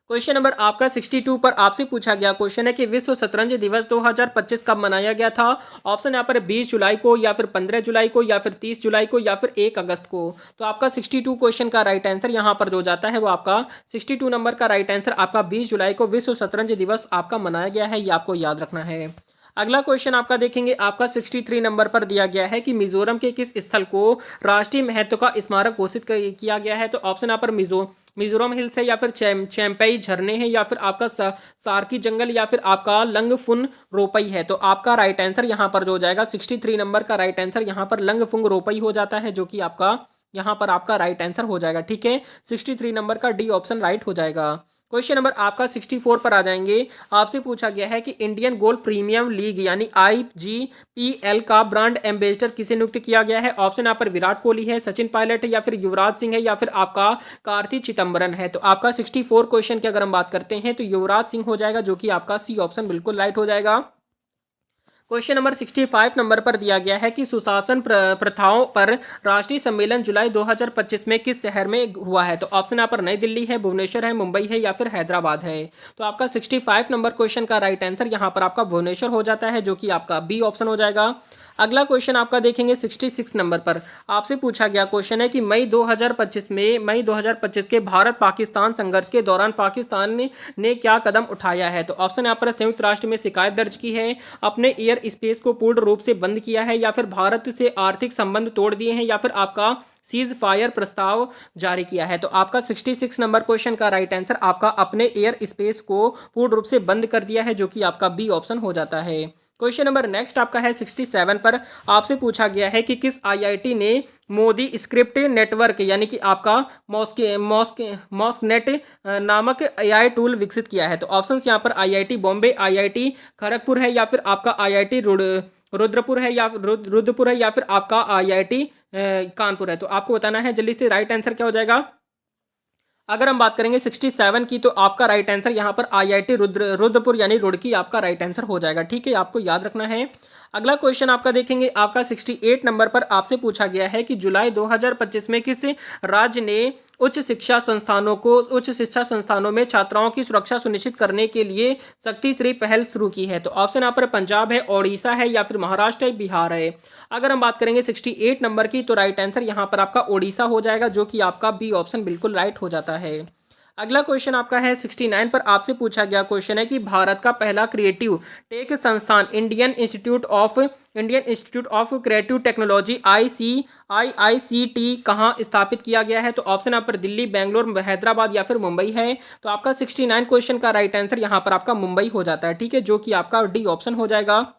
क्वेश्चन नंबर आपका 62 पर आपसे पूछा गया क्वेश्चन है कि विश्व शतरंज दिवस 2025 कब मनाया गया था? ऑप्शन यहाँ पर 20 जुलाई को या फिर 15 जुलाई को या फिर 30 जुलाई को या फिर 1 अगस्त को। तो आपका 62 क्वेश्चन का राइट आंसर यहाँ पर जो जाता है वो आपका 62 नंबर का राइट आंसर आपका 20 जुलाई को विश्व शतरंज दिवस आपका मनाया गया है, ये आपको याद रखना है। अगला क्वेश्चन आपका देखेंगे आपका 63 नंबर पर दिया गया है कि मिजोरम के किस स्थल को राष्ट्रीय महत्व का स्मारक घोषित किया गया है? तो ऑप्शन यहाँ पर मिजोरम हिल्स है या फिर चैम्पई झरने हैं या फिर आपका सार्की जंगल या फिर आपका लंगफुन रोपई है। तो आपका राइट आंसर यहाँ पर जो हो जाएगा 63 नंबर का राइट आंसर यहाँ पर लंगफुंग रोपई हो जाता है, जो कि आपका यहाँ पर आपका राइट आंसर हो जाएगा। ठीक है, 63 नंबर का डी ऑप्शन राइट हो जाएगा। क्वेश्चन नंबर आपका 64 पर आ जाएंगे। आपसे पूछा गया है कि इंडियन गोल्फ प्रीमियम लीग यानी IGPL का ब्रांड एम्बेसडर किसे नियुक्त किया गया है? ऑप्शन यहाँ पर विराट कोहली है, सचिन पायलट है या फिर युवराज सिंह है या फिर आपका कार्ति चिदंबरम है। तो आपका 64 क्वेश्चन की अगर हम बात करते हैं तो युवराज सिंह हो जाएगा, जो कि आपका सी ऑप्शन बिल्कुल राइट हो जाएगा। क्वेश्चन नंबर 65 नंबर पर दिया गया है कि सुशासन प्रथाओं पर राष्ट्रीय सम्मेलन जुलाई 2025 में किस शहर में हुआ है। तो ऑप्शन यहाँ पर नई दिल्ली है, भुवनेश्वर है, मुंबई है या फिर हैदराबाद है। तो आपका 65 नंबर क्वेश्चन का राइट आंसर यहाँ पर आपका भुवनेश्वर हो जाता है, जो कि आपका बी ऑप्शन हो जाएगा। अगला क्वेश्चन आपका देखेंगे 66 नंबर पर। आपसे पूछा गया क्वेश्चन है कि मई 2025 के भारत पाकिस्तान संघर्ष के दौरान पाकिस्तान ने क्या कदम उठाया है। तो ऑप्शन यहाँ पर संयुक्त राष्ट्र में शिकायत दर्ज की है, अपने एयर स्पेस को पूर्ण रूप से बंद किया है, या फिर भारत से आर्थिक संबंध तोड़ दिए हैं, या फिर आपका सीज फायर प्रस्ताव जारी किया है। तो आपका 66 नंबर क्वेश्चन का राइट आंसर आपका अपने एयर स्पेस को पूर्ण रूप से बंद कर दिया है, जो कि आपका बी ऑप्शन हो जाता है। क्वेश्चन नंबर नेक्स्ट आपका है 67 पर। आपसे पूछा गया है कि किस आईआईटी ने मोदी स्क्रिप्ट नेटवर्क यानी कि आपका मॉस्कनेट नामक एआई टूल विकसित किया है। तो ऑप्शंस यहाँ पर आईआईटी बॉम्बे, आईआईटी खड़गपुर है, या फिर आपका आईआईटी रुद्रपुर है, या फिर आपका आईआईटी कानपुर है। तो आपको बताना है जल्दी से राइट आंसर क्या हो जाएगा। अगर हम बात करेंगे 67 की, तो आपका राइट आंसर यहाँ पर आईआईटी रुद्रपुर यानी रुड़की आपका राइट आंसर हो जाएगा। ठीक है, आपको याद रखना है। अगला क्वेश्चन आपका देखेंगे, आपका 68 नंबर पर आपसे पूछा गया है कि जुलाई 2025 में किस राज्य ने उच्च शिक्षा संस्थानों में छात्राओं की सुरक्षा सुनिश्चित करने के लिए सख्ती से पहल शुरू की है। तो ऑप्शन यहाँ पर पंजाब है, ओडिशा है, या फिर महाराष्ट्र है, बिहार है। अगर हम बात करेंगे 68 नंबर की, तो राइट आंसर यहाँ पर आपका ओडिशा हो जाएगा, जो कि आपका बी ऑप्शन बिल्कुल राइट हो जाता है। अगला क्वेश्चन आपका है 69 पर। आपसे पूछा गया क्वेश्चन है कि भारत का पहला क्रिएटिव टेक संस्थान Indian institute of creative technology IICT कहाँ स्थापित किया गया है। तो ऑप्शन यहाँ पर दिल्ली, बेंगलोर, हैदराबाद या फिर मुंबई है। तो आपका 69 क्वेश्चन का राइट आंसर यहाँ पर आपका मुंबई हो जाता है। ठीक है, जो कि आपका डी ऑप्शन हो जाएगा।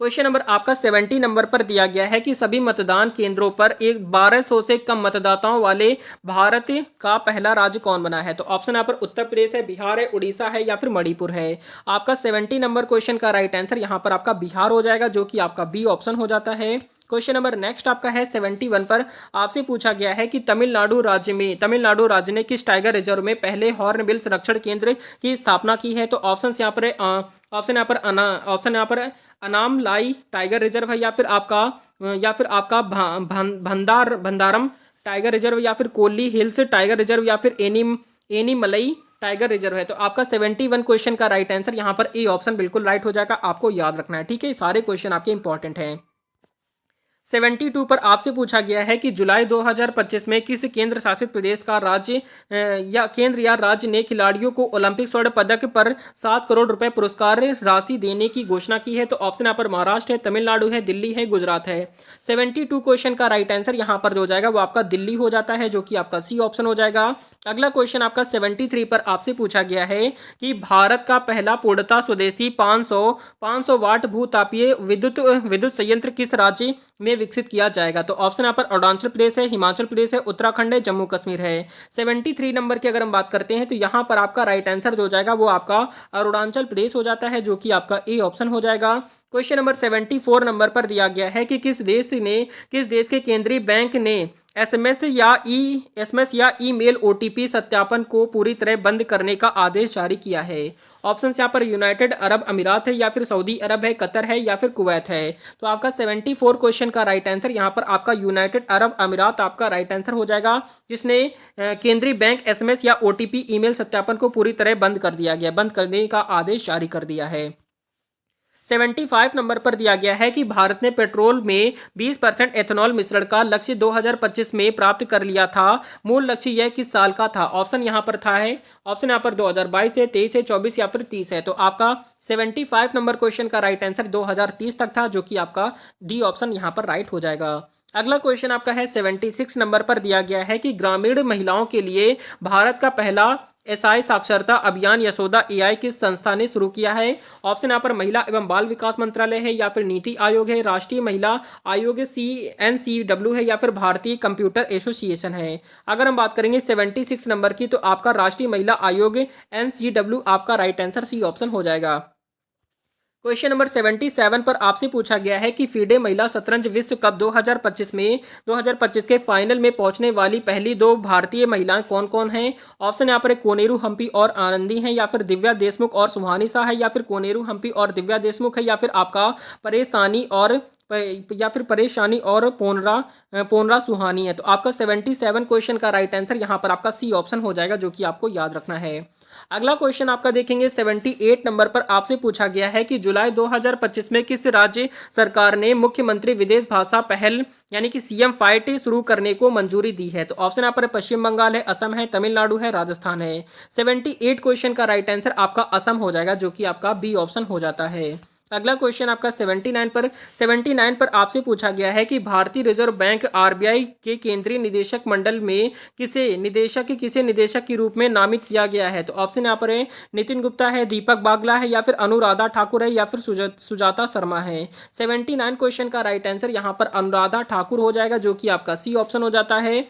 क्वेश्चन नंबर आपका 70 नंबर पर दिया गया है कि सभी मतदान केंद्रों पर 1200 से कम मतदाताओं वाले भारत का पहला राज्य कौन बना है। तो ऑप्शन यहाँ पर उत्तर प्रदेश है, बिहार है, उड़ीसा है, या फिर मणिपुर है। आपका 70 नंबर क्वेश्चन का राइट आंसर यहाँ पर आपका बिहार हो जाएगा, जो कि आपका बी ऑप्शन हो जाता है। क्वेश्चन नंबर नेक्स्ट आपका है 71 पर। आपसे पूछा गया है कि तमिलनाडु राज्य ने किस टाइगर रिजर्व में पहले हॉर्नबिल संरक्षण केंद्र की स्थापना की है। तो ऑप्शन यहाँ पर अनामलाई टाइगर रिजर्व है, या फिर आपका भंडारम टाइगर रिजर्व, या फिर कोल्ली हिल्स टाइगर रिजर्व, या फिर एनीमलई टाइगर रिजर्व है। तो आपका 71 क्वेश्चन का राइट आंसर यहाँ पर ए ऑप्शन बिल्कुल राइट हो जाएगा। आपको याद रखना है। ठीक है, सारे क्वेश्चन आपके इंपॉर्टेंट हैं। 72 पर आपसे पूछा गया है कि जुलाई 2025 में किस केंद्र शासित प्रदेश का केंद्र या राज्य ने खिलाड़ियों को ओलंपिक स्वर्ण पदक पर 7 करोड़ रुपए पुरस्कार राशि देने की घोषणा की है। तो ऑप्शन यहाँ पर महाराष्ट्र है, तमिलनाडु है, दिल्ली है, गुजरात है। 72 क्वेश्चन का राइट आंसर यहाँ पर जो जाएगा वो आपका दिल्ली हो जाता है, जो कि आपका सी ऑप्शन हो जाएगा। अगला क्वेश्चन आपका 73 पर आपसे पूछा गया है कि भारत का पहला पूर्णतः स्वदेशी 500 वाट भूतापीय विद्युत संयंत्र किस राज्य में विकसित किया जाएगा। तो ऑप्शन यहाँ पर अरुणाचल प्रदेश है, हिमाचल प्रदेश है, उत्तराखंड है, जम्मू कश्मीर है। 73 नंबर की अगर हम बात करते हैं, तो यहाँ पर आपका राइट आंसर जो जाएगा वो आपका अरुणाचल प्रदेश हो जाता है, जो कि आपका ए ऑप्शन हो जाएगा। क्वेश्चन नंबर 74 नंबर पर दिया गया है कि किस देश के केंद्रीय बैंक ने एसएमएस या ईमेल ओटीपी सत्यापन को पूरी तरह बंद करने का आदेश जारी किया है। ऑप्शंस यहाँ पर यूनाइटेड अरब अमीरात है, या फिर सऊदी अरब है, कतर है, या फिर कुवैत है। तो आपका 74 क्वेश्चन का राइट आंसर यहाँ पर आपका यूनाइटेड अरब अमीरात आपका राइट आंसर हो जाएगा, जिसने केंद्रीय बैंक एसएमएस या ओटीपी ईमेल सत्यापन को पूरी तरह बंद करने का आदेश जारी कर दिया है। 75 नंबर पर दिया गया है कि भारत ने पेट्रोल में 20% एथेनॉल मिश्रण का लक्ष्य 2025 में प्राप्त कर लिया था। मूल लक्ष्य यह किस साल का था। ऑप्शन यहाँ पर ऑप्शन यहाँ पर 2022 है, 23 है, 24 या फिर 30 है। तो आपका 75 नंबर क्वेश्चन का राइट आंसर 2030 तक था, जो कि आपका डी ऑप्शन यहाँ पर राइट हो जाएगा। अगला क्वेश्चन आपका है 76 नंबर पर दिया गया है कि ग्रामीण महिलाओं के लिए भारत का पहला एसआई साक्षरता अभियान यशोदा एआई किस संस्था ने शुरू किया है। ऑप्शन यहाँ पर महिला एवं बाल विकास मंत्रालय है, या फिर नीति आयोग है, राष्ट्रीय महिला आयोग NCW है, या फिर भारतीय कंप्यूटर एसोसिएशन है। अगर हम बात करेंगे 76 नंबर की, तो आपका राष्ट्रीय महिला आयोग NCW आपका राइट आंसर सी ऑप्शन हो जाएगा। क्वेश्चन नंबर 77 पर आपसे पूछा गया है कि फीडे महिला शतरंज विश्व कप 2025 के फाइनल में पहुंचने वाली पहली दो भारतीय महिलाएं कौन कौन हैं। ऑप्शन यहाँ पर है कोनेरू हम्पी और आनंदी हैं, या फिर दिव्या देशमुख और सुहानी शाह है, या फिर कोनेरू हम्पी और दिव्या देशमुख है, या फिर आपका परेशानी और या फिर परेशानी और पोनरा सुहानी है। तो आपका 77 क्वेश्चन का राइट आंसर यहाँ पर आपका सी ऑप्शन हो जाएगा, जो कि आपको याद रखना है। अगला क्वेश्चन आपका देखेंगे 78 नंबर पर आपसे पूछा गया है कि जुलाई 2025 में किस राज्य सरकार ने मुख्यमंत्री विदेश भाषा पहल यानी कि सीएम फाइट शुरू करने को मंजूरी दी है। तो ऑप्शन यहाँ पर पश्चिम बंगाल है, असम है, तमिलनाडु है, राजस्थान है। 78 क्वेश्चन का राइट आंसर आपका असम हो जाएगा, जो कि आपका बी ऑप्शन हो जाता है। अगला क्वेश्चन आपका 79 पर आपसे पूछा गया है कि भारतीय रिजर्व बैंक आरबीआई के केंद्रीय निदेशक मंडल में किसे निदेशक के रूप में नामित किया गया है। तो ऑप्शन यहाँ पर है नितिन गुप्ता है, दीपक बागला है, या फिर अनुराधा ठाकुर है, या फिर सुजाता शर्मा है। 79 क्वेश्चन का राइट आंसर यहाँ पर अनुराधा ठाकुर हो जाएगा, जो कि आपका सी ऑप्शन हो जाता है।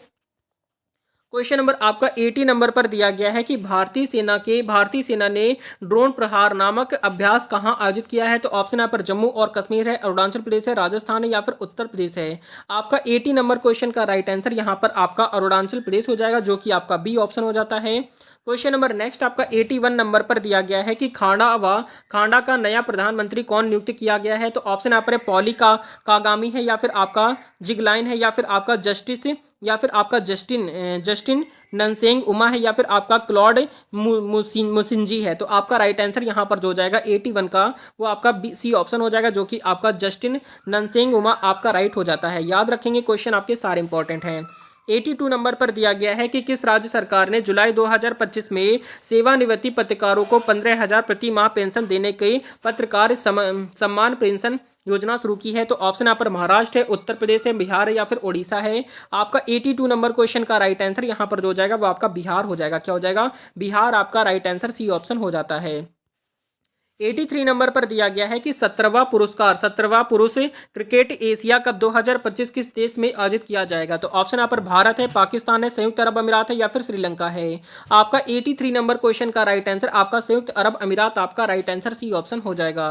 क्वेश्चन नंबर आपका 80 नंबर पर दिया गया है कि भारतीय सेना ने ड्रोन प्रहार नामक अभ्यास कहां आयोजित किया है। तो ऑप्शन यहाँ पर जम्मू और कश्मीर है, अरुणाचल प्रदेश है, राजस्थान है, या फिर उत्तर प्रदेश है। आपका 80 नंबर क्वेश्चन का राइट आंसर यहाँ पर आपका अरुणाचल प्रदेश हो जाएगा, जो कि आपका बी ऑप्शन हो जाता है। क्वेश्चन नंबर नेक्स्ट आपका 81 नंबर पर दिया गया है कि खांडा का नया प्रधानमंत्री कौन नियुक्त किया गया है। तो ऑप्शन यहाँ पर है पॉली कागामी है, या फिर आपका जिगलाइन है, या फिर आपका जस्टिन ननसेंग उमा है, या फिर आपका क्लॉड मुसिंजी है। तो आपका राइट आंसर यहाँ पर जो हो जाएगा 81 का वो आपका सी ऑप्शन हो जाएगा, जो कि आपका जस्टिन ननसेंग उमा आपका राइट हो जाता है। याद रखेंगे क्वेश्चन आपके सारे इंपॉर्टेंट हैं। 82 नंबर पर दिया गया है कि किस राज्य सरकार ने जुलाई 2025 में सेवानिवृत्ति पत्रकारों को 15,000 प्रति माह पेंशन देने के पत्रकार सम्मान पेंशन योजना शुरू की है। तो ऑप्शन यहाँ पर महाराष्ट्र है, उत्तर प्रदेश है, बिहार है, या फिर ओडिशा है। आपका 82 नंबर क्वेश्चन का राइट आंसर यहाँ पर जो हो जाएगा वो आपका बिहार हो जाएगा। क्या हो जाएगा? बिहार आपका राइट आंसर सी ऑप्शन हो जाता है। 83 नंबर पर दिया गया है कि 17वां पुरुष क्रिकेट एशिया कप 2025 किस देश में आयोजित किया जाएगा। तो ऑप्शन यहाँ पर भारत है, पाकिस्तान है, संयुक्त अरब अमीरात है, या फिर श्रीलंका है। आपका 83 नंबर क्वेश्चन का राइट आंसर आपका संयुक्त अरब अमीरात आपका राइट आंसर सी ऑप्शन हो जाएगा।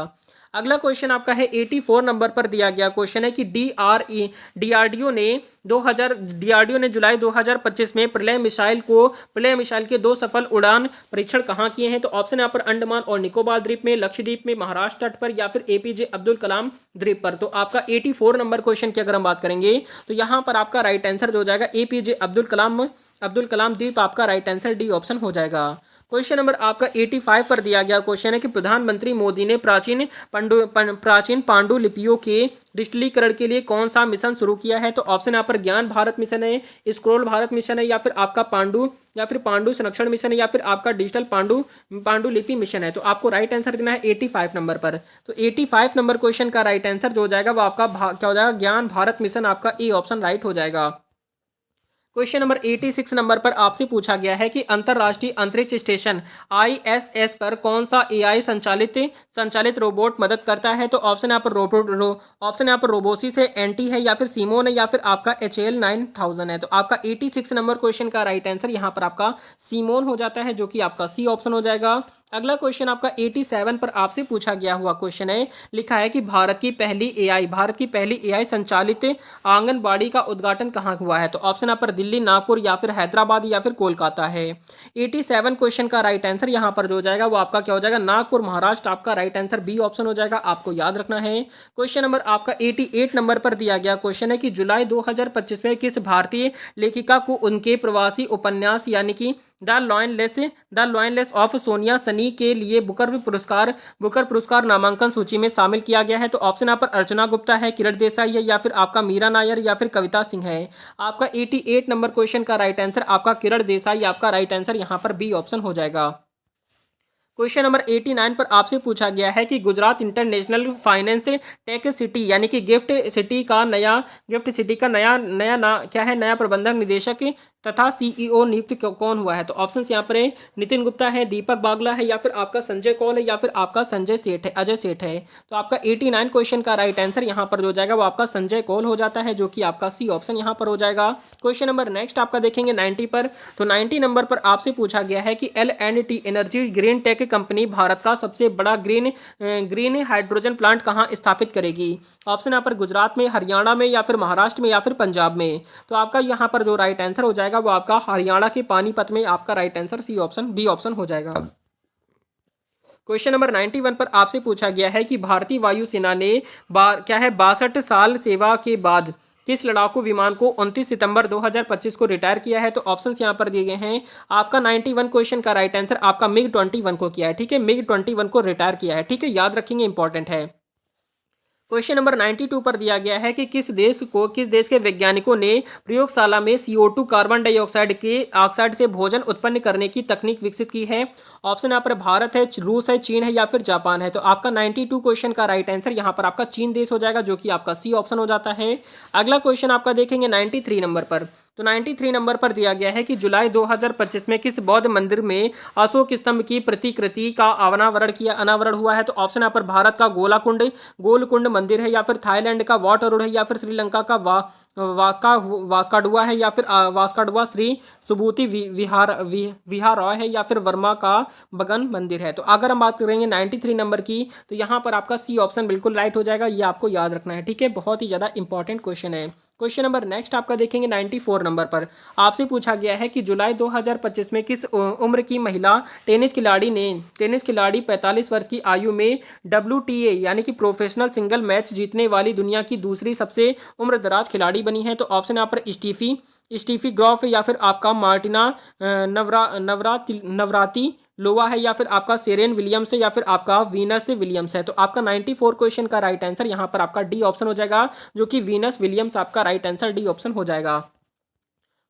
अगला क्वेश्चन आपका है 84 नंबर पर दिया गया क्वेश्चन है कि डीआरडीओ ने जुलाई 2025 में प्रलय मिसाइल के 2 सफल उड़ान परीक्षण कहाँ किए हैं। तो ऑप्शन यहाँ पर अंडमान और निकोबार द्वीप में, लक्षद्वीप में, महाराष्ट्र तट पर, या फिर एपीजे अब्दुल कलाम द्वीप पर। तो आपका 84 नंबर क्वेश्चन की अगर हम बात करेंगे तो यहाँ पर आपका राइट आंसर जो हो जाएगा एपीजे अब्दुल कलाम द्वीप आपका राइट आंसर डी ऑप्शन हो जाएगा। क्वेश्चन नंबर आपका 85 पर दिया गया क्वेश्चन है कि प्रधानमंत्री मोदी ने प्राचीन पांडुलिपियों के डिजिटलीकरण के लिए कौन सा मिशन शुरू किया है। तो ऑप्शन यहाँ पर ज्ञान भारत मिशन है, स्क्रोल भारत मिशन है, या फिर आपका पांडु संरक्षण मिशन है, या फिर आपका डिजिटल पांडुलिपि मिशन है। तो आपको राइट आंसर देना है 85 नंबर पर। तो 85 नंबर क्वेश्चन का राइट आंसर जो हो जाएगा वो आपका क्या हो जाएगा? ज्ञान भारत मिशन आपका ए ऑप्शन राइट हो जाएगा। क्वेश्चन नंबर 86 नंबर पर आपसे पूछा गया है कि अंतरराष्ट्रीय अंतरिक्ष स्टेशन आईएसएस पर कौन सा एआई संचालित रोबोट मदद करता है। तो ऑप्शन यहाँ पर रोबोसिस है, एंटी है, या फिर सीमोन है, या फिर आपका HAL 9000 है। तो आपका 86 नंबर क्वेश्चन का राइट आंसर यहाँ पर आपका सीमोन हो जाता है, जो कि आपका सी ऑप्शन हो जाएगा। अगला क्वेश्चन आपका 87 पर आपसे पूछा गया हुआ क्वेश्चन है, लिखा है कि भारत की पहली एआई संचालित आंगनबाड़ी का उद्घाटन कहाँ हुआ है। तो ऑप्शन यहाँ पर दिल्ली, नागपुर, या फिर हैदराबाद, या फिर कोलकाता है। 87 क्वेश्चन का राइट आंसर यहाँ पर जो हो जाएगा वो आपका क्या हो जाएगा? नागपुर, महाराष्ट्र आपका राइट आंसर बी ऑप्शन हो जाएगा। आपको याद रखना है। क्वेश्चन नंबर आपका 88 नंबर पर दिया गया क्वेश्चन है कि जुलाई 2025 में किस भारतीय लेखिका को उनके प्रवासी उपन्यास यानी कि द लॉयनलेस ऑफ सोनिया सनी के लिए बुकर पुरस्कार नामांकन सूची में शामिल किया गया है। तो ऑप्शन यहाँ पर अर्चना गुप्ता है, किरण देसाई है, या फिर आपका मीरा नायर, या फिर कविता सिंह है। आपका 88 नंबर क्वेश्चन का राइट आंसर आपका किरण देसाई आपका राइट आंसर यहाँ पर बी ऑप्शन हो जाएगा। क्वेश्चन नंबर 89 पर आपसे पूछा गया है कि Gujarat international finance tech city यानी कि गिफ्ट सिटी का नया नया प्रबंधक निदेशक तथा सीईओ नियुक्त कौन हुआ है। तो ऑप्शन यहाँ पर है नितिन गुप्ता है, दीपक बागला है, या फिर आपका संजय कौल है, या फिर आपका अजय सेठ है। तो आपका 89 क्वेश्चन का राइट आंसर यहाँ पर जो जाएगा वो आपका संजय कौल हो जाता है, जो कि आपका सी ऑप्शन यहाँ पर हो जाएगा। क्वेश्चन नंबर नेक्स्ट आपका देखेंगे 90 पर। तो 90 नंबर पर आपसे पूछा गया है कि L&T energy green tech company Bharat का सबसे बड़ा ग्रीन हाइड्रोजन प्लांट कहाँ स्थापित करेगी? ऑप्शन यहाँ पर गुजरात में, हरियाणा में, या फिर महाराष्ट्र में, या फिर पंजाब में। तो आपका यहाँ पर जो राइट आंसर हो जाएगा वो आपका हरियाणा के पानीपत में आपका राइट आंसर बी ऑप्शन हो जाएगा। क्वेश्चन नंबर 91 पर आपसे पूछा गया है कि भारतीय वायुसेना ने क्या है 62 साल सेवा के बाद किस लड़ाकू विमान को 29 सितंबर 2025 को रिटायर किया है? तो ऑप्शंस यहां पर दिए गए हैं। आपका 91 क्वेश्चन का राइट आंसर आपका मिग 21 को किया है, ठीक है, मिग 21 को रिटायर किया है, ठीक है, याद रखेंगे, इंपॉर्टेंट है। क्वेश्चन नंबर 92 पर दिया गया है कि किस देश के वैज्ञानिकों ने प्रयोगशाला में CO2 कार्बन डाइऑक्साइड के ऑक्साइड से भोजन उत्पन्न करने की तकनीक विकसित की है? ऑप्शन यहाँ पर भारत है, रूस है, चीन है, या फिर जापान है। तो आपका 92 क्वेश्चन का राइट आंसर यहाँ पर आपका चीन देश हो जाएगा, जो कि आपका सी ऑप्शन हो जाता है। अगला क्वेश्चन आपका देखेंगे 93 नंबर पर। तो 93 नंबर पर दिया गया है कि जुलाई 2025 में किस बौद्ध मंदिर में अशोक स्तंभ की प्रतिकृति का अनावरण हुआ है? तो ऑप्शन यहाँ पर भारत का गोलकुंड मंदिर है, या फिर थाईलैंड का वॉट अरुण है, या फिर श्रीलंका का वास्काडुआ है, या फिर वास्काडुआ श्री सुबूति विहारॉय है, या फिर वर्मा का बगन मंदिर है। तो अगर हम बात करेंगे 93 नंबर की, तो यहाँ पर आपका सी ऑप्शन बिल्कुल राइट हो जाएगा, ये आपको याद रखना है, ठीक है, बहुत ही ज़्यादा इंपॉर्टेंट क्वेश्चन है। क्वेश्चन नंबर नेक्स्ट आपका देखेंगे 94 नंबर पर। आपसे पूछा गया है कि जुलाई 2025 में किस उम्र की महिला टेनिस खिलाड़ी 45 वर्ष की आयु में WTA यानी कि प्रोफेशनल सिंगल मैच जीतने वाली दुनिया की दूसरी सबसे उम्रदराज खिलाड़ी बनी है? तो ऑप्शन यहाँ पर स्टीफी ग्रॉफ, या फिर आपका मार्टिना नवराती लोवा है, या फिर आपका सेरेन विलियम्स है, या फिर आपका वीनस विलियम्स है। तो आपका 94 क्वेश्चन का राइट आंसर यहाँ पर आपका डी ऑप्शन हो जाएगा, जो कि वीनस विलियम्स आपका राइट आंसर डी ऑप्शन हो जाएगा।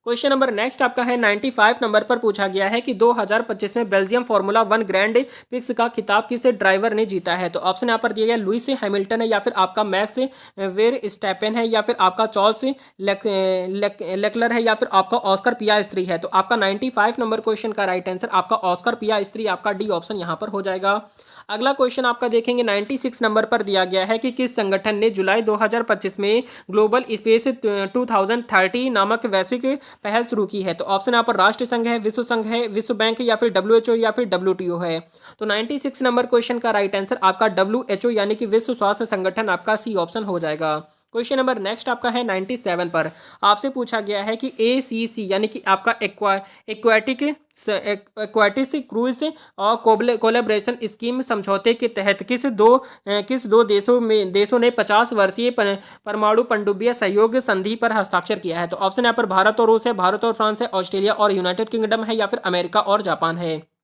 क्वेश्चन नंबर नेक्स्ट आपका है 95 नंबर पर पूछा गया है कि 2025 में बेल्जियम फार्मूला 1 ग्रैंड प्रिक्स का खिताब किस ड्राइवर ने जीता है? तो ऑप्शन यहाँ पर दिया गया लुइस हैमिल्टन है, या फिर आपका मैक्स वेरस्टैपेन है, या फिर आपका चार्ल्स लेक्लर है, या फिर आपका ऑस्कर पियास्त्री है। तो आपका 95 नंबर क्वेश्चन का राइट आंसर आपका ऑस्कर पियास्त्री आपका डी ऑप्शन यहाँ पर हो जाएगा। अगला क्वेश्चन आपका देखेंगे 96 नंबर पर दिया गया है कि किस संगठन ने जुलाई 2025 में ग्लोबल स्पेस 2030 नामक वैश्विक पहल शुरू की है? तो ऑप्शन यहाँ पर राष्ट्र संघ है, विश्व संघ है, विश्व बैंक है, या फिर WHO या फिर WTO है। तो 96 नंबर क्वेश्चन का राइट आंसर आपका WHO यानी कि विश्व स्वास्थ्य संगठन आपका सी ऑप्शन हो जाएगा। क्वेश्चन नंबर नेक्स्ट आपका है 97 पर। आपसे पूछा गया है कि ACC यानी कि आपका एक्वाटिक्स क्रूज और कोलैबोरेशन स्कीम समझौते के तहत किस दो देशों ने 50 वर्षीय परमाणु पनडुब्बी सहयोग संधि पर हस्ताक्षर किया है? तो ऑप्शन यहाँ पर भारत और रूस है, भारत और फ्रांस है, ऑस्ट्रेलिया और यूनाइटेड किंगडम है, या फिर अमेरिका और जापान है।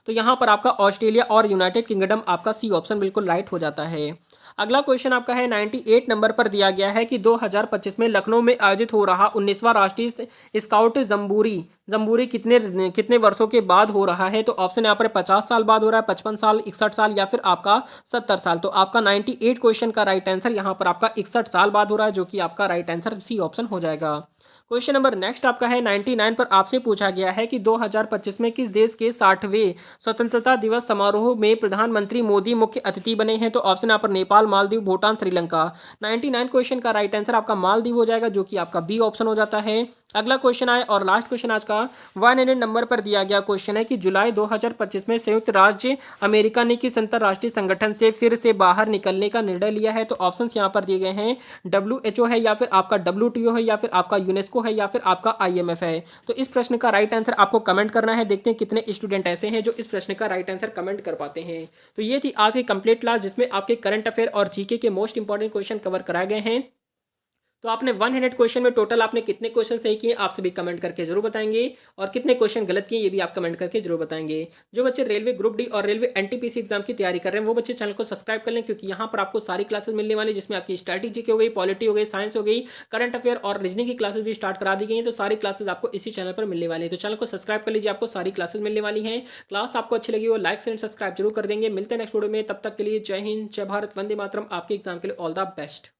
तो यहाँ पर आपका ऑस्ट्रेलिया और यूनाइटेड किंगडम आपका सी ऑप्शन बिल्कुल राइट हो जाता है। अगला क्वेश्चन आपका है 98 नंबर पर दिया गया है कि 2025 में लखनऊ में आयोजित हो रहा 19वां राष्ट्रीय स्काउट जम्बूरी कितने वर्षों के बाद हो रहा है? तो ऑप्शन यहाँ पर 50 साल बाद हो रहा है, 55 साल, 61 साल, या फिर आपका 70 साल। तो आपका 98 क्वेश्चन का राइट आंसर यहाँ पर आपका 61 साल बाद हो रहा है, जो कि आपका राइट आंसर सी ऑप्शन हो जाएगा। क्वेश्चन नंबर नेक्स्ट आपका है 99 पर। आपसे पूछा गया है कि 2025 में किस देश के 60वें स्वतंत्रता दिवस समारोह में प्रधानमंत्री मोदी मुख्य अतिथि बने हैं? तो ऑप्शन यहाँ पर नेपाल, मालदीव, भूटान, श्रीलंका। 99 क्वेश्चन का राइट आंसर आपका मालदीव हो जाएगा, जो कि आपका बी ऑप्शन हो जाता है। अगला क्वेश्चन आए और लास्ट क्वेश्चन आज का 100 नंबर पर दिया गया क्वेश्चन है कि जुलाई 2025 में संयुक्त राज्य अमेरिका ने किस अंतरराष्ट्रीय संगठन से फिर से बाहर निकलने का निर्णय लिया है? तो ऑप्शंस यहाँ पर दिए गए हैं WHO है, या फिर आपका WTO है, या फिर आपका यूनेस्को है, या फिर आपका IMF है। तो इस प्रश्न का राइट आंसर आपको कमेंट करना है। देखते हैं कितने स्टूडेंट ऐसे हैं जो इस प्रश्न का राइट आंसर कमेंट कर पाते हैं। तो ये थी आज की कंप्लीट क्लास, जिसमें आपके करंट अफेयर और GK के मोस्ट इंपॉर्टेंट क्वेश्चन कवर कराए गए हैं। तो आपने 100 क्वेश्चन में टोटल आपने कितने क्वेश्चन सही किए आप सभी कमेंट करके जरूर बताएंगे, और कितने क्वेश्चन गलत किए ये भी आप कमेंट करके जरूर बताएंगे। जो बच्चे रेलवे ग्रुप डी और रेलवे NTPC एग्जाम की तैयारी कर रहे हैं वो बच्चे चैनल को सब्सक्राइब कर लें, क्योंकि यहाँ पर आपको सारी क्लासेस मिलने वाली, जिसमें आपकी स्ट्रैटेजी की हो गई, पॉलिटी हो गई, साइंस हो गई, करंट अफेयर और रीजनिंग की क्लासेस भी स्टार्ट करा दी गई हैं। तो सारी क्लासेस आपको इसी चैनल पर मिलने वाली है। तो चैनल को सब्सक्राइब कर लीजिए, आपको सारी क्लासेस मिलने वाली हैं। क्लास आपको अच्छी लगी हो लाइक एंड सब्सक्राइब जरूर कर देंगे। मिलते हैं नेक्स्ट वीडियो में, तब तक के लिए जय हिंद, जय भारत, वंदे मातरम। आपके एग्जाम के लिए ऑल द बेस्ट।